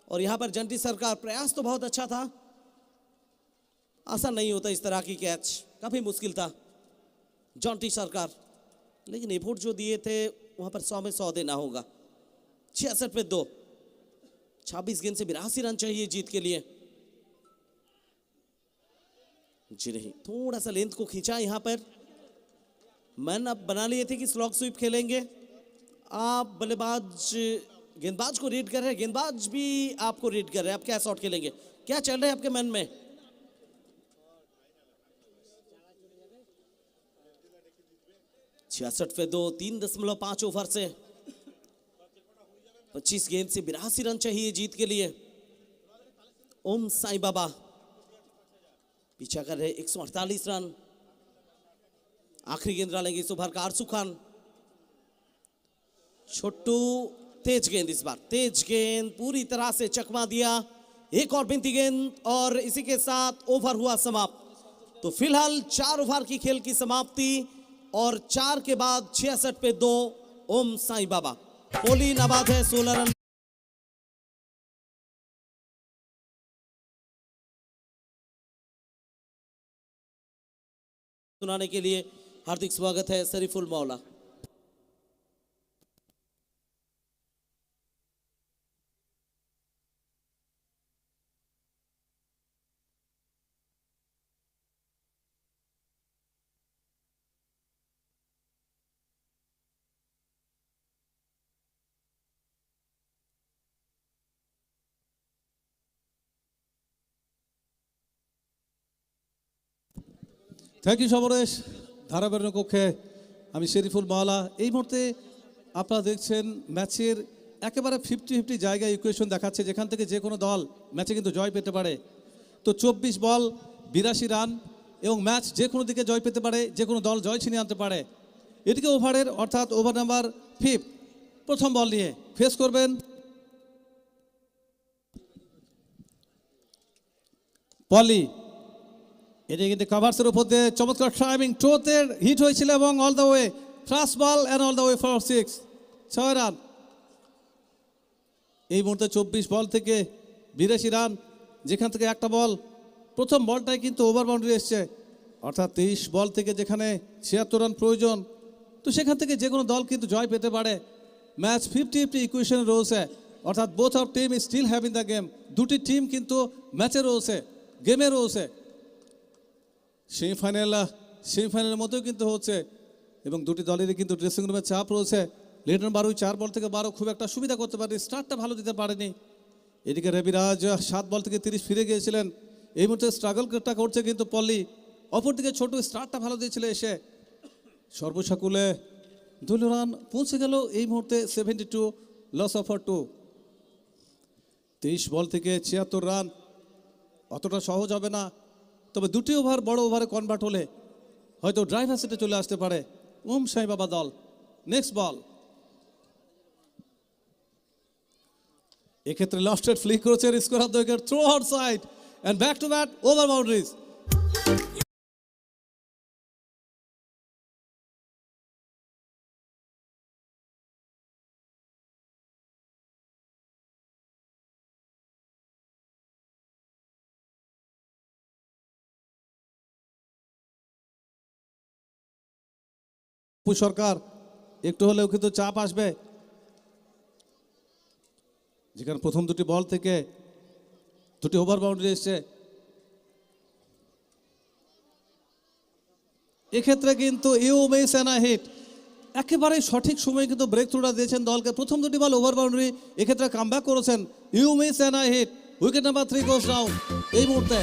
[SPEAKER 2] और यहां पर जॉन्टी सरकार प्रयास तो बहुत अच्छा था, आसान नहीं होता इस तरह की कैच, काफी मुश्किल था जॉन्टी सरकार। लेकिन एफर्ट जो दिए थे वहां पर 100 में 100 देना होगा। 66 पे 2, 26 गेंद से 82 रन चाहिए जीत के लिए जी, नहीं थोड़ा सा लेंथ को खींचा यहां पर। मन अब बना लिए थे कि स्लॉग स्वीप खेलेंगे। आप बल्लेबाज गेंदबाज को रीड कर रहे हैं, गेंदबाज भी आपको रीड कर रहे हैं। आप क्या शॉट खेलेंगे, क्या चल रहा है आपके मन में? छियासठ पे 2, 3.5 ओवर से 25 गेंद से 82 रन चाहिए जीत के लिए। ओम साईं बाबा पीछा कर रहे 148 रन। आखिरी गेंद डालेंगे इस ओवर का आरसू खान। छोटू तेज गेंद, इस बार तेज गेंद पूरी तरह से चकमा दिया। एक और बिनती गेंद और इसी के साथ ओवर हुआ समाप्त। तो फिलहाल 4 ओवर की खेल की समाप्ति और 4 के बाद 66 पे 2 ओम साईं बाबा। पोली नाबाद है 16 रन। सुनाने के लिए हार्दिक स्वागत है शरीफुल मौला।
[SPEAKER 3] Thank you Samaresh. ধারাবাহিক কক্ষে আমি শরীফুল মাওলা। এই মুহূর্তে আপনারা দেখছেন ম্যাচের একেবারে 50-50 জায়গায় ইকুয়েশন দেখাচ্ছে, যেখান থেকে যে কোনো দল ম্যাচে কিন্তু জয় পেতে পারে। তো 24 বল 82 রান এবং ম্যাচ যে কোনো দিকে জয় পেতে পারে, যে কোনো দল জয় ছিনিয়ে আনতে পারে। এদিকে ওভারের অর্থাৎ ওভার নাম্বার 5 প্রথম বল নিয়ে ফেস করবেন পলি। এটি কিন্তু কাভার্সের উপর দিয়ে চমৎকার টাইমিং, টোতের হিট হয়েছিল এবং all the way first ball and all the way for 6 run. এই মুহূর্তে 24 বল থেকে 82 রান, যেখান থেকে একটা বল প্রথম বলটাই কিন্তু ওভার বাউন্ডারি এসছে। অর্থাৎ 23 বল থেকে যেখানে 76 রান প্রয়োজন, তো সেখান থেকে যে কোনো দল কিন্তু জয় পেতে পারে। ম্যাচ 50-50 ইকুয়েশনে রয়েছে, অর্থাৎ both of team still having the game. দুটি টিম কিন্তু ম্যাচে রয়েছে, গেমে রয়েছে। সেমিফাইনালের মতোই কিন্তু হচ্ছে এবং দুটি দলেরই কিন্তু ড্রেসিং রুমে চাপ রয়েছে। লিটন বাড়ুই 4 বল থেকে 12 খুব একটা সুবিধা করতে পারেনি, স্টার্টটা ভালো দিতে পারেনি। এদিকে রবিরাজ 7 বল থেকে 30 ফিরে গিয়েছিলেন। এই মুহূর্তে স্ট্রাগলটা করছে কিন্তু পল্লী। অপরদিকে ছোট স্টার্টটা ভালো দিয়েছিল এসে। সর্বসাকুলে 2 রান পৌঁছে গেল এই মুহূর্তে 72, লস অফ 2। 23 বল থেকে 76 রান অতটা সহজ হবে না, তবে দুটি ওভার বড় ওভারে কনভার্ট হলে হয়তো ড্রাইভার সিটে চলে আসতে পারে ওম সাই বাবা দল। নেক্সট বল, এক্ষেত্রে লস্টেড ফ্লিক করেছে square off the wicket, through outside and back to bat over boundaries. Apu Sarkar একটু হলেও কিন্তু চাপ আসবে, যেখানে প্রথম দুটি বল থেকে দুটি ওভার বাউন্ডারি এসছে। এক্ষেত্রে কিন্তু সেনা হিট একেবারে সঠিক সময়ে কিন্তু ব্রেক থ্রুটা দিয়েছেন দলকে। প্রথম দুটি বল ওভার বাউন্ডারি, এক্ষেত্রে কামব্যাক করেছেন সেনা হিট। উইকেট নাম্বার 3 গোস ডাউন এই মুহূর্তে।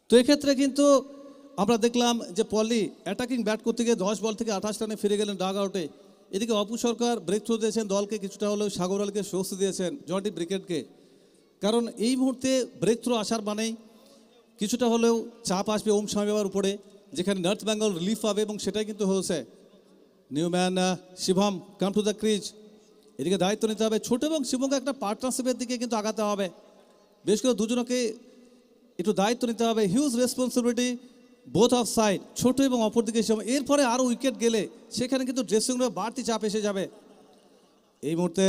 [SPEAKER 3] তো এক্ষেত্রে কিন্তু আমরা দেখলাম যে পলি অ্যাটাকিং ব্যাট করতে গিয়ে 10 বল থেকে 28 রানে ফিরে গেলেন ডাগ আউটে। এদিকে অপু সরকার ব্রেক থ্রু দিয়েছেন দলকে, কিছুটা হলেও সাগর আলীকে স্বস্তি দিয়েছেন জন্টি ব্রিকেটকে। কারণ এই মুহূর্তে ব্রেক থ্রু আসার মানেই কিছুটা হলেও চাপ আসবে ওম স্বামী বাবার উপরে, যেখানে নর্থ বেঙ্গল রিলিফ পাবে এবং সেটাই কিন্তু হয়েছে। Newman Shivam come to the crease, এদিকে দায়িত্ব নিতে হবে ছোট এবং শিবমকে একটা পার্টনারশিপের দিকে কিন্তু আগাতে হবে। বেশ করে দুজনকে একটু দায়িত্ব নিতে হবে, huge responsibility both of side, ছোট এবং অপর দিকে শিবম। এরপরে আরও উইকেট গেলে সেখানে কিন্তু ড্রেসিং রুমে বাড়তি চাপ এসে যাবে। এই মুহূর্তে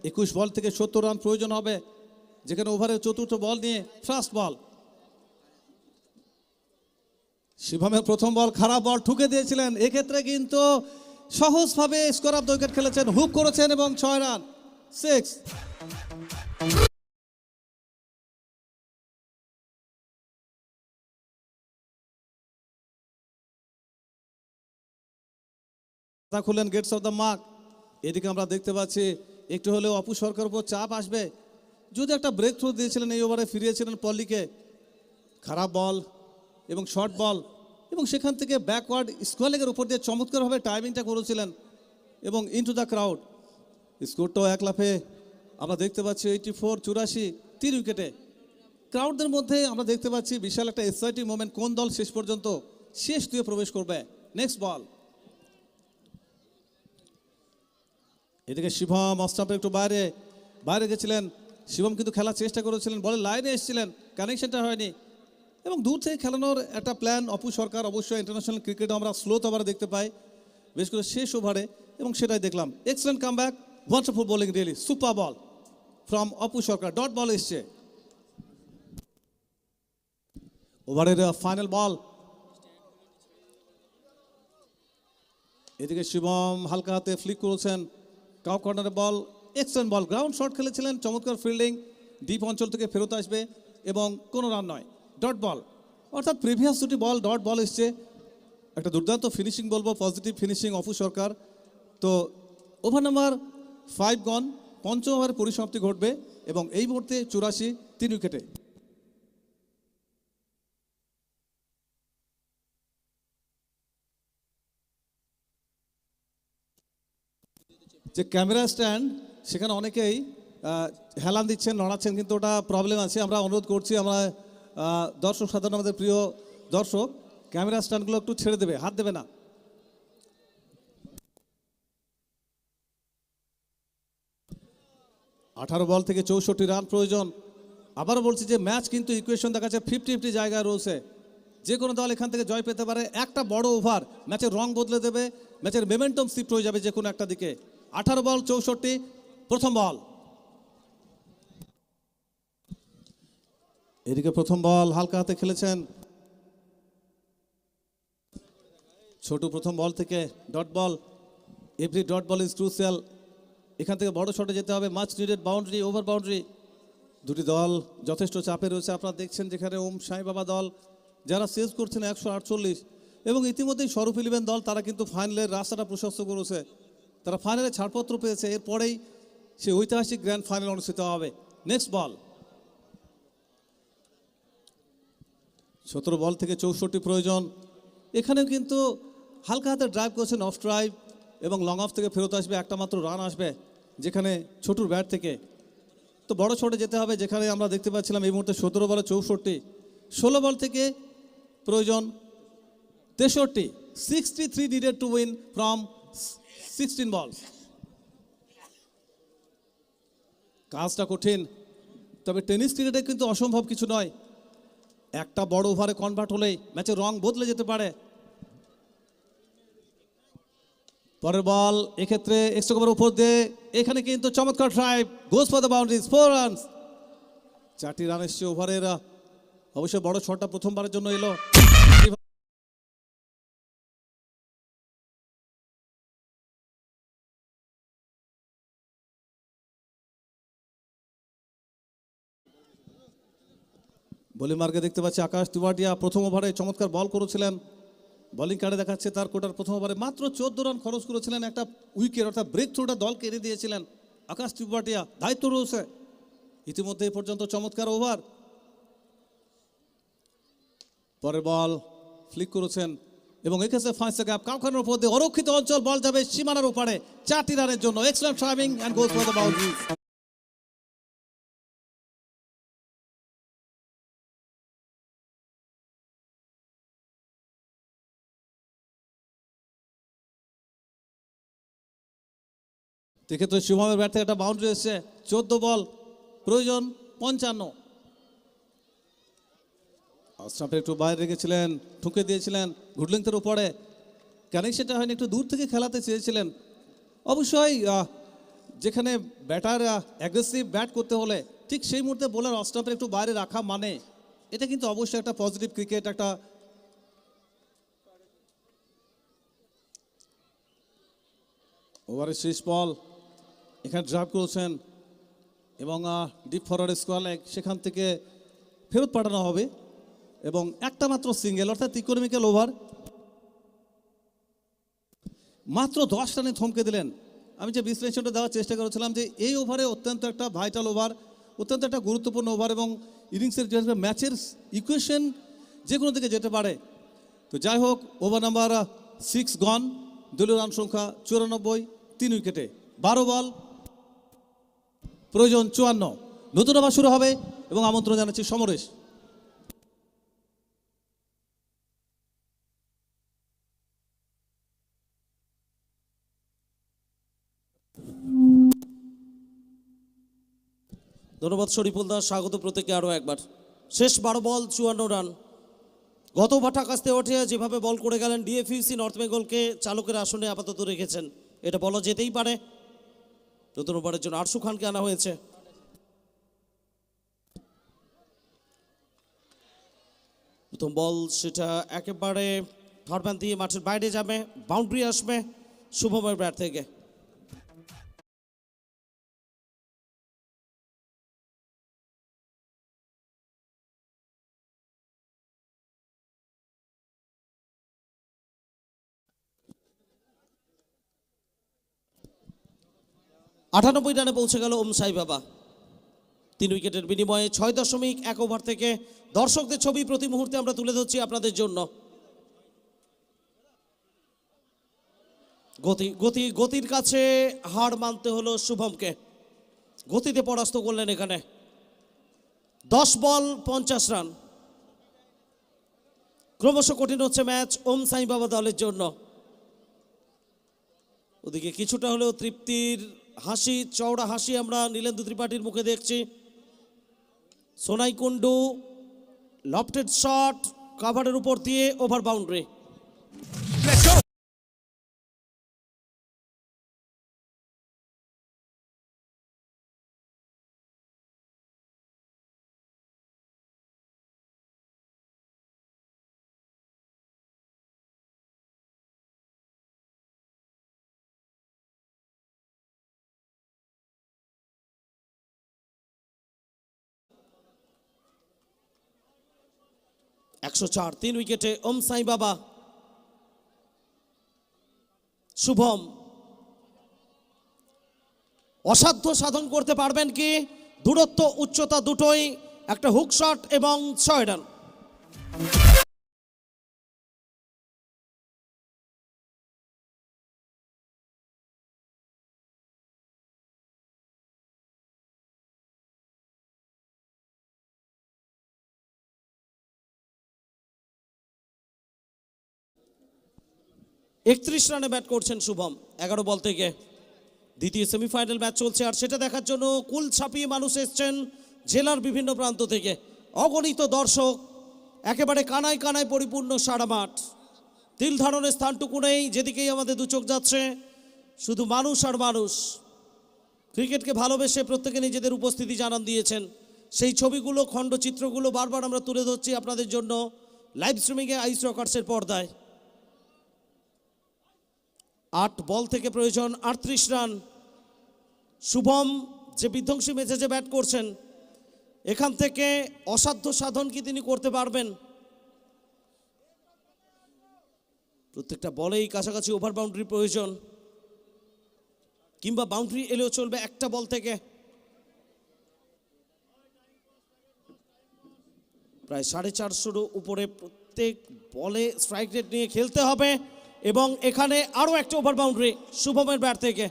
[SPEAKER 3] 21 বল থেকে 70 রান প্রয়োজন হবে, যেখানে ওভারের চতুর্থ বল নিয়ে ফার্স্ট বল। শিবমের প্রথম বল খারাপ বল ঠুকে দিয়েছিলেন, এক্ষেত্রে কিন্তু সহজভাবে স্কোর অফ দ্য উইকেট খেলেছেন, হুক করেছেন এবং 6 রান 6। খুললেন গেটস অফ দ্য মার্ক। এদিকে আমরা দেখতে পাচ্ছি একটু হলেও অপু সরকার উপর চাপ আসবে, যদি একটা ব্রেক থ্রু দিয়েছিলেন এই ওভারে ফিরিয়েছিলেন পল্লীকে। খারাপ বল এবং শর্ট বল এবং সেখান থেকে ব্যাকওয়ার্ড স্কোয়ার লেগের উপর দিয়ে চমৎকারভাবে টাইমিংটা করেছিলেন এবং ইনটু দ্য ক্রাউড। স্কোরটাও এক লাফে আমরা দেখতে পাচ্ছি 84 84 3 উইকেটে। ক্রাউডদের মধ্যে আমরা দেখতে পাচ্ছি বিশাল একটা এক্সাইটিং মোমেন্ট, কোন দল শেষ পর্যন্ত শেষ দুয়ে প্রবেশ করবে। নেক্সট বল, এদিকে শিবম অস্টাম্পের একটু বাইরে বাইরে গেছিলেন। শিবম কিন্তু খেলার চেষ্টা করেছিলেন, বলের লাইনে এসেছিলেন, কানেকশনটা হয়নি এবং দূর থেকে খেলানোর একটা প্ল্যান অপু সরকার। অবশ্যই ইন্টারন্যাশনাল ক্রিকেটে আমরা স্লো ওভারে দেখতে পাই, বেশ করে শেষ ওভারে, এবং সেটাই দেখলাম। Excellent comeback, wonderful bowling, really super ball from Apu Sarkar. Dot ball এসছে, ওভারের ফাইনাল বল। এদিকে শিবম হালকা হাতে ফ্লিক করেছেন, কাউ কর্নারে বল, এক্সেলেন্ট বল, গ্রাউন্ড শট খেলেছিলেন, চমৎকার ফিল্ডিং, ডিপ অঞ্চল থেকে ফেরত আসবে এবং কোনো রান নয়। ডট বল, অর্থাৎ প্রিভিয়াস দুটি বল ডট বল এসছে। একটা দুর্দান্ত ফিনিশিং বলবো, পজিটিভ ফিনিশিং অপু সরকার। তো ওভার নাম্বার 5 গন, পঞ্চম ওভারের পরিসমাপ্তি ঘটবে এবং এই মুহূর্তে 84 3 উইকেটে। যে ক্যামেরা স্ট্যান্ড, সেখানে অনেকেই হেলান দিচ্ছেন, নড়াচ্ছেন, কিন্তু ওটা প্রবলেম আছে। আমরা অনুরোধ করছি, আমরা দর্শক সাধারণ আমাদের প্রিয় দর্শক, ক্যামেরা স্ট্যান্ডগুলো একটু ছেড়ে দেবে, হাত দেবে না। আঠারো বল থেকে 64 রান প্রয়োজন। আবারও বলছি যে ম্যাচ কিন্তু ইকুয়েশন দেখাচ্ছে 50-50 জায়গায় রয়েছে, যে কোনো দল এখান থেকে জয় পেতে পারে। একটা বড় ওভার ম্যাচের রং বদলে দেবে, ম্যাচের মোমেন্টাম শিফট হয়ে যাবে যে কোনো একটা দিকে। 18 বল 64, প্রথম বল। এদিকে প্রথম বল হালকা হাতে খেলেছেন ছোট প্রথম বল থেকে dot ball, every dot ball is crucial. এখান থেকে বড় শটে যেতে হবে, much needed boundary, over boundary. দুটি দল যথেষ্ট চাপে রয়েছে, আপনারা দেখছেন যেখানে ওম সাই বাবা দল যারা সেজ করছেন 148, এবং ইতিমধ্যেই স্বরূপ ইলেভেন দল তারা কিন্তু ফাইনালের রাস্তাটা প্রশস্ত করেছে, তারা ফাইনালে ছাড়পত্র পেয়েছে, এরপরেই সে ঐতিহাসিক গ্র্যান্ড ফাইনাল অনুষ্ঠিত হবে। নেক্সট বল, 17 বল থেকে 64 প্রয়োজন। এখানেও কিন্তু হালকা হাতে ড্রাইভ করেছেন, অফ ড্রাইভ, এবং লং অফ থেকে ফেরত আসবে, একটা মাত্র রান আসবে যেখানে ছোটুর ব্যাট থেকে। তো বড় শটে যেতে হবে, যেখানে আমরা দেখতে পাচ্ছিলাম এই মুহূর্তে 17 বলে 64, 16 বল থেকে প্রয়োজন 63, 63 নিডেড টু উইন ফ্রম 16 বলস। কাজটা কঠিন, তবে টেনিস ক্রিকেটে কিন্তু অসম্ভব কিছু নয়। একটা বড় ওভারে কনভার্ট হলেই ম্যাচের রং বদলে যেতে পারে। পরের বল এক্ষেত্রে এক্সট্রা কভার উপর দিয়ে, এখানে কিন্তু চমৎকার drive, goes for the boundaries, 4 runs. 4টি রান এসছে ওভারের। অবশ্যই বড় শটটা প্রথমবারের জন্য এলো। বোলিং মার্কে দেখতে পাচ্ছি আকাশ তিওয়াটিয়া প্রথম ওভারে চমৎকার বল করেছিলেন। বোলিং কার্ডে দেখাচ্ছে তার কোটার প্রথম ওভারে মাত্র 14 রান খরচ করেছিলেন, একটা উইকেট অর্থাৎ ব্রেক থ্রুটা দলকে এনে দিয়েছিলেন আকাশ তিওয়াটিয়া। দায়িত্ব রয়েছে ইতিমধ্যে এ পর্যন্ত চমৎকার ওভার। পরের বল ফ্লিক করেছেন এবং এক্ষেত্রে ফাঁসে গ্যাপ, কাউখানের উপর দিয়ে অরক্ষিত অঞ্চল, বল যাবে সীমানার ওপারে 4টি রানের জন্য। Excellent driving and goes for the boundary. সেক্ষেত্রে শুভমের ব্যাট থেকে একটা বাউন্ডারি এসছে। 14 বল প্রয়োজন 55। স্টাম্পে একটু বাইরে রেখেছিলেন, ঠুকে দিয়েছিলেন ঘুডলিংথের উপরে, কানেকশনটা হয়নি, একটু দূর থেকে খেলাতে চেয়েছিলেন। অবশ্যই যেখানে ব্যাটার অ্যাগ্রেসিভ ব্যাট করতে হলে ঠিক সেই মুহূর্তে বোলার অফ স্টাম্পের একটু বাইরে রাখা, মানে এটা কিন্তু অবশ্যই একটা পজিটিভ ক্রিকেট। একটা ওভারের শেষ বল, এখানে ড্রাইভ করেছেন এবং ডিপ ফরওয়ার্ড স্কোয়ার লেগ, সেখান থেকে ফেরত পাঠানো হবে এবং একটা মাত্র সিঙ্গেল, অর্থাৎ ইকোনমিক্যাল ওভার। মাত্র 10 রানে থমকে দিলেন। আমি যে বিশ্লেষণটা দেওয়ার চেষ্টা করেছিলাম যে এই ওভারে অত্যন্ত একটা ভাইটাল ওভার, অত্যন্ত একটা গুরুত্বপূর্ণ ওভার, এবং ইনিংসের যে ম্যাচের ইকুয়েশন যে কোনো দিকে যেতে পারে। তো যাই হোক, ওভার নাম্বার 6 গন, দলীয় রান সংখ্যা 94, 3 উইকেটে, 12 বল প্রয়োজন 54। নতুন ওভার শুরু হবে এবং আমন্ত্রণ জানাচ্ছি সমরেশ।
[SPEAKER 2] ধন্যবাদ শরীফুল দাস, স্বাগত প্রত্যেকে আরও একবার। শেষ 12 বল 54 রান। গত ওভারটা আকাশ তেওয়াটিয়া যেভাবে বল করে গেলেন, ডিএফইউসি নর্থ বেঙ্গলকে চালকের আসনে আপাতত রেখেছেন, এটা বলা যেতেই পারে। নতুন ওভারের জন্য আরশু খানকে আনা হয়েছে। প্রথম বল সেটা একেবারে থার্ড দিয়ে মাঠের বাইরে যাবে, বাউন্ডারি আসবে শুভমের ব্যাট থেকে। আটানব্বই রানে পৌঁছে গেল ওম সাই বাবা। 3 উইকেটের বিনিময়ে 6.1 ওভার থেকে। দর্শকদের ছবি প্রতি মুহূর্তে আমরা তুলে ধরছি আপনাদের জন্য। গতির কাছে হার মানতে হলো শুভমকে, গতিতে পরাস্ত করলেন এখানে। 10 বল 50 রান। ক্রমশ কঠিন হচ্ছে ম্যাচ ওম সাই বাবা দলের জন্য। ওদিকে কিছুটা হলেও তৃপ্তির হাসি, চওড়া হাসি আমরা নীলেন্দু ত্রিপাঠীর মুখে দেখছি। সোনাই কুন্ডু লফটেড শট, কাভারের উপর দিয়ে ওভার বাউন্ডারি। 104, 3 উইকেটে ওম সাই বাবা। শুভম অসাধ্য সাধন করতে পারবেন কি? দূরত্ব উচ্চতা দুটোই, একটা হুক শট এবং 6 রান। একত্রিশ রানে ব্যাট করছেন শুভম 11 বল থেকে। দ্বিতীয় সেমিফাইনাল ম্যাচ চলছে, আর সেটা দেখার জন্য কুল ছাপিয়ে মানুষ এসছেন জেলার বিভিন্ন প্রান্ত থেকে। অগণিত দর্শক, একেবারে কানায় কানায় পরিপূর্ণ সারা মাঠ। তিল ধারণের স্থানটুকু নেই, যেদিকেই আমাদের দু চোখ যাচ্ছে শুধু মানুষ আর মানুষ। ক্রিকেটকে ভালোবেসে প্রত্যেকে নিজেদের উপস্থিতি জানান দিয়েছেন। সেই ছবিগুলো, খণ্ডচিত্রগুলো বারবার আমরা তুলে ধরছি আপনাদের জন্য লাইভ স্ট্রিমিংয়ে আইস রকার্সের পর্দায়। 8 বল থেকে প্রয়োজন 38 রান। শুভম যে বিধ্বংসী মেজাজে ব্যাট করছেন, এখান থেকে অসাধ্য সাধন কি তিনি করতে পারবেন? প্রত্যেকটা বলেই কাছাকাছি ওভার বাউন্ডারি প্রয়োজন, কিংবা বাউন্ডারি এলেও চলবে একটা বল থেকে। প্রায় 450 উপরে প্রত্যেক বলে স্ট্রাইক রেট নিয়ে খেলতে হবে, এবং এখানে আরো একটা ওভার বাউন্ডারি শুভমের ব্যাট থেকে।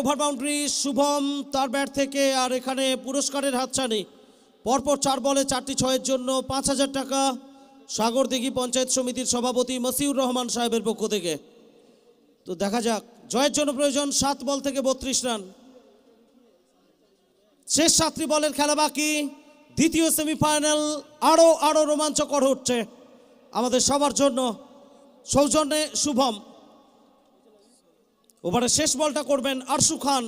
[SPEAKER 2] ওভার বাউন্ডারি শুভম তার ব্যাট থেকে, আর এখানে পুরস্কারের হাতছানি। পরপর 4 বলে 4টি 6-এর জন্য 5,000 টাকা সাগরদিঘি পঞ্চায়েত সমিতির সভাপতি মসিউর রহমান সাহেবের পক্ষ থেকে। তো দেখা যাক, জয়ের জন্য প্রয়োজন 7 বল থেকে 32 রান। শেষ 7টি বলের খেলা বাকি। দ্বিতীয় সেমিফাইনাল আরো রোমাঞ্চকর হচ্ছে আমাদের সবার জন্য। সৌজন্যে শুভম ওভারে শেষ বলটা করবেন আরশু খান।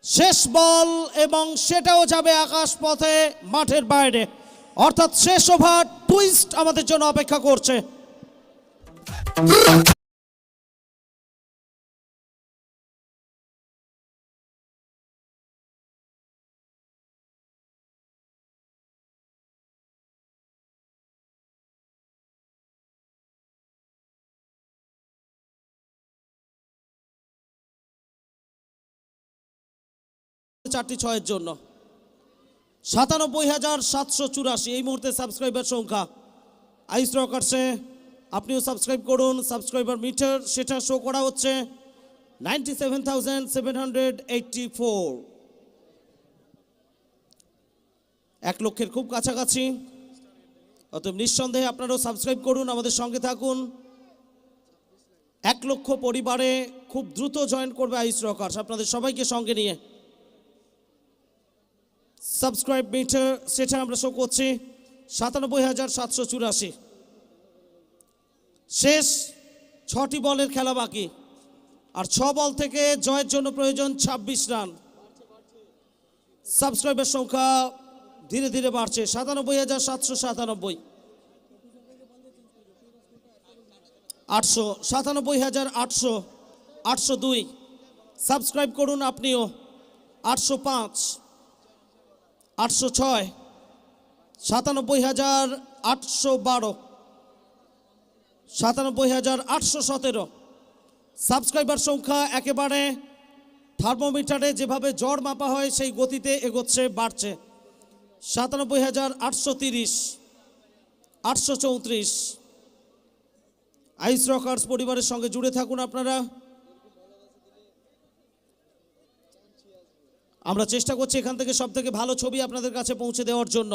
[SPEAKER 2] শেষ বল, এবং সেটাও যাবে আকাশ পথে মাঠের বাইরে। অর্থাৎ শেষ ওভার টুইস্ট আমাদের জন্য অপেক্ষা করছে। চারটি 6-এর জন্য 97,784 এই মুহূর্তে সাবস্ক্রাইবার সংখ্যা আইস রকার্সে। আপনিও সাবস্ক্রাইব করুন। সাবস্ক্রাইবার মিটার সেটা শো করা হচ্ছে 97,784। 1 লক্ষের খুব কাছাকাছি। অতএব নিঃসন্দেহে আপনারাও সাবস্ক্রাইব করুন, আমাদের সঙ্গে থাকুন। 1 লক্ষ পরিবারে খুব দ্রুত জয়েন করবে আইস রকার্স আপনাদের সবাইকে সঙ্গে নিয়ে। সাবস্ক্রাইব মিটার সেটা আমরা শো করছি 97,784। শেষ 6টি বলের খেলা বাকি, আর 6 বল থেকে জয়ের জন্য প্রয়োজন 26 রান। সাবস্ক্রাইবার সংখ্যা ধীরে ধীরে বাড়ছে 97,797, 800, 97,800, 802। সাবস্ক্রাইব করুন আপনিও। 805, 806, 97,812, 97,817। সাবস্ক্রাইবার সংখ্যা একেবারে থার্মোমিটারে যেভাবে জ্বর মাপা হয় সেই গতিতে এগোচ্ছে, বাড়ছে। 97,830, 834। আইস রকার্স পরিবারের সঙ্গে জুড়ে থাকুন আপনারা। আমরা চেষ্টা করছি এখান থেকে সব থেকে ভালো ছবি আপনাদের কাছে পৌঁছে দেওয়ার জন্য।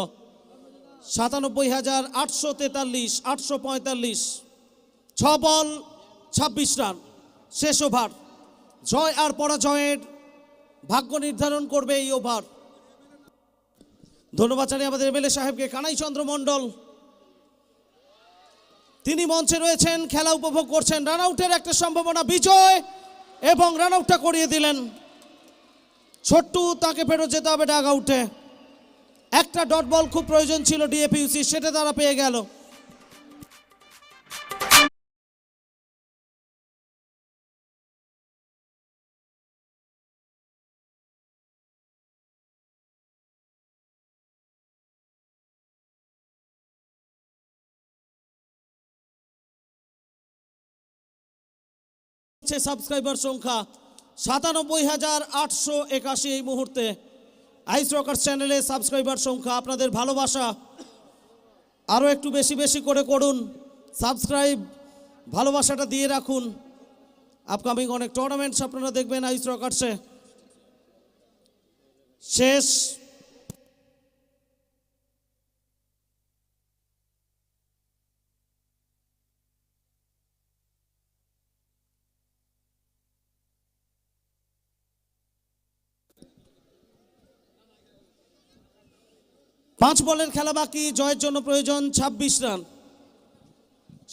[SPEAKER 2] 97,843, 845। 6 বল 26 রান, শেষ ওভার। জয় আর পরাজয়ের ভাগ্য নির্ধারণ করবে এই ওভার। ধন্যবাদ জানাই আমাদের এমএলএ সাহেবকে, কানাই চন্দ্র মণ্ডল। তিনি মঞ্চে রয়েছেন, খেলা উপভোগ করছেন। রান আউটের একটা সম্ভাবনা, বিজয়, এবং রান আউটটা করিয়ে দিলেন। ছোট্টু তাকে ফেরত যেতে হবে ডাগ আউটে। একটা ডট বল খুব প্রয়োজন ছিল ডিএফইউসি, সেটা তারা পেয়ে গেল। সাবস্ক্রাইবার সংখ্যা 97,881 এই মুহূর্তে। আইস রকার্স চ্যানেলে সাবস্ক্রাইবার সংখ্যা, আপনাদের ভালোবাসা আরও একটু বেশি বেশি করে করুন। সাবস্ক্রাইব, ভালোবাসাটা দিয়ে রাখুন। আপকামিং অনেক টুর্নামেন্টস আপনারা দেখবেন আইস রকার্সে। শেষ পাঁচ বলের খেলা বাকি, জয়ের জন্য প্রয়োজন 26 রান।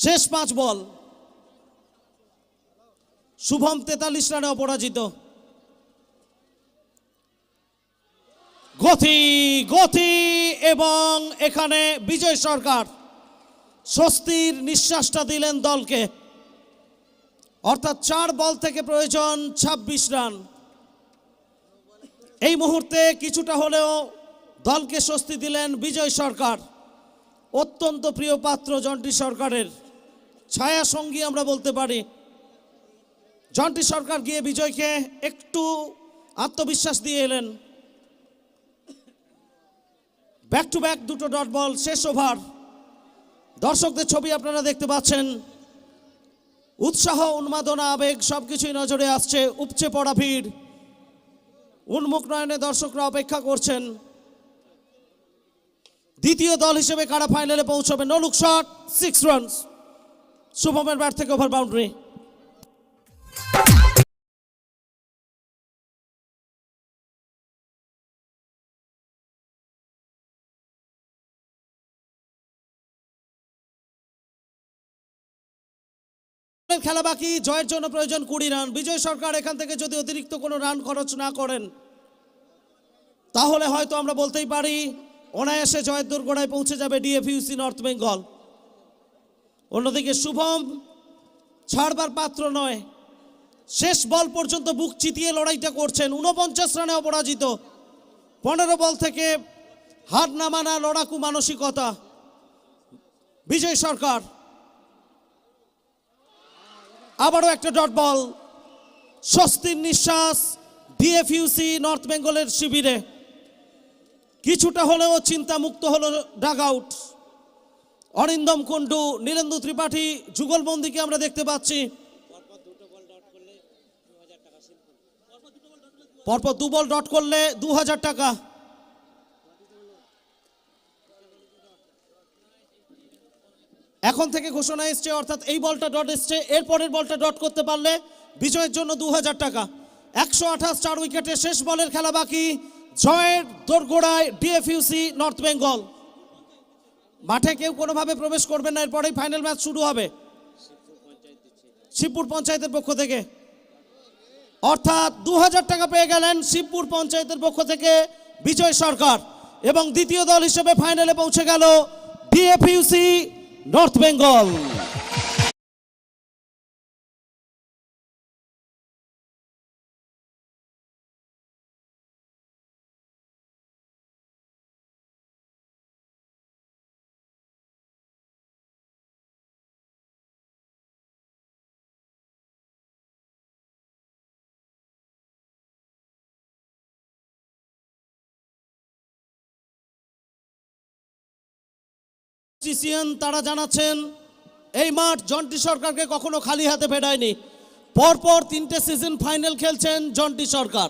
[SPEAKER 2] শেষ 5 বল। শুভম 43 রানে অপরাজিত। গতি গতি এবং এখানে বিজয় সরকার স্বস্তির নিঃশ্বাসটা দিলেন দলকে। অর্থাৎ 4 বল থেকে প্রয়োজন 26 রান। এই মুহূর্তে কিছুটা হলেও দলকে স্বস্তি দিলেন বিজয় সরকার। অত্যন্ত প্রিয় পাত্র জন্টি সরকারের, ছায়া সঙ্গী আমরা বলতে পারি। জন্টি সরকার গিয়ে বিজয়কে একটু আত্মবিশ্বাস দিয়ে এলেন। ব্যাক টু ব্যাক দুটো ডট বল, শেষ ওভার। দর্শকদের ছবি আপনারা দেখতে পাচ্ছেন। উৎসাহ, উন্মাদনা, আবেগ সবকিছুই নজরে আসছে। উপচে পড়া ভিড়, উন্মুখ নয়নে দর্শকরা অপেক্ষা করছেন। দ্বিতীয় দল হিসেবে কারা ফাইনালে পৌঁছবে। No look shot, 6 runs. শুভমের ব্যাট থেকে ওভার বাউন্ডারি। খেলা বাকি, জয়ের জন্য প্রয়োজন 20 রান। বিজয় সরকার এখান থেকে যদি অতিরিক্ত কোনো রান খরচ না করেন তাহলে হয়তো আমরা বলতেই পারি অনায়াসে জয়ের দোরগোড়ায় পৌঁছে যাবে ডিএফইউসি নর্থ বেঙ্গল। অন্যদিকে শুভম ছাড়বার পাত্র নয়, শেষ বল পর্যন্ত বুক চিতিয়ে লড়াইটা করছেন। 49 রানে অপরাজিত। 15 বল থেকে হার না মানা লড়াকু মানসিকতা বিজয় সরকার। আবারও একটা ডট বল। স্বস্তির নিঃশ্বাস ডিএফইউসি নর্থ বেঙ্গলের শিবিরে। কিছুটা হলেও চিন্তামুক্ত হলো ডাগ আউট। অরিন্দম কুন্ডু, নীলেন্দু ত্রিপাঠী, যুগলবন্দিকে আমরা দেখতে পাচ্ছি। পরপর 2 বল ডট করলে 2000 টাকা। এখন থেকে ঘোষণা এসছে, অর্থাৎ এই বলটা ডট এসছে, এরপরের বলটা ডট করতে পারলে বিজয়ের জন্য 2000 টাকা। 128 4 উইকেটে শেষ বলের খেলা বাকি। জয়ের দোরগোড়ায় ডিএফইউসি নর্থ বেঙ্গল। মাঠে কেউ কোনোভাবে প্রবেশ করবে না, এরপরেই ফাইনাল ম্যাচ শুরু হবে শিবপুর পঞ্চায়েতের পক্ষ থেকে। অর্থাৎ 2000 টাকা পেয়ে গেলেন শিবপুর পঞ্চায়েতের পক্ষ থেকে বিজয় সরকার। এবং দ্বিতীয় দল হিসেবে ফাইনালে পৌঁছে গেল ডিএফইউসি নর্থ বেঙ্গল। তারা জানাচ্ছেন এই মাঠ জন্টি সরকারকে কখনো খালি হাতে ফেরায়নি। পরপর 3টে সিজন ফাইনাল খেলছেন জন্টি সরকার।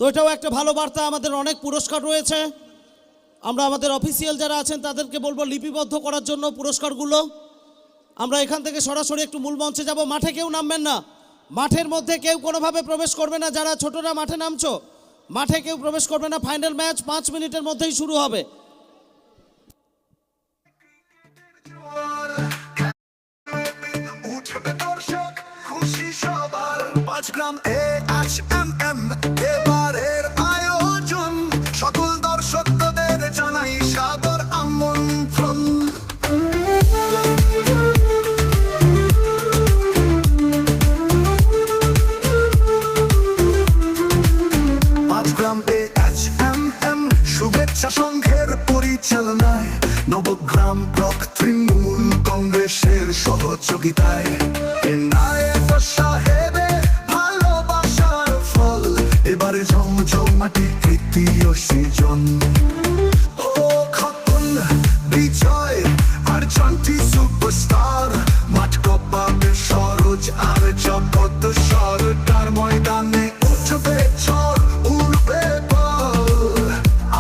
[SPEAKER 2] তো এটাও একটা ভালো বার্তা। আমাদের অনেক পুরস্কার রয়েছে, আমরা আমাদের অফিসিয়াল যারা আছেন তাদেরকে বলবো লিপিবদ্ধ করার জন্য পুরস্কারগুলো। আমরা এখান থেকে সরাসরি একটু মূল মঞ্চে যাব। মাঠে কেউ নামবেন না, মাঠের মধ্যে কেউ কোনোভাবে প্রবেশ করবে না। যারা ছোটরা মাঠে নামছো, মাঠে কেউ প্রবেশ করবে না। ফাইনাল ম্যাচ 5 মিনিটের মধ্যেই শুরু হবে।
[SPEAKER 5] খুশি সবার 5 গ্রাম AHMM এবারের স্বেচ্ছা সংঘের পরিচালনায় নবগ্রাম ব্লক তৃণমূল কংগ্রেসের সহযোগিতায় এনায়েত সাহেবের ভালোবাসার ফল এবারে জমজমাটি তৃতীয় সিজন। ও খতন বিজয় আর জান্টি সুপারস্টার মাঠ কপাবে সরোজ আর জগৎ সরকার ময়দানে উঠবে ঝড় উড়বে বল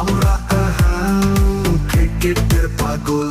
[SPEAKER 5] আমরা ক্রিকেটের পাগল।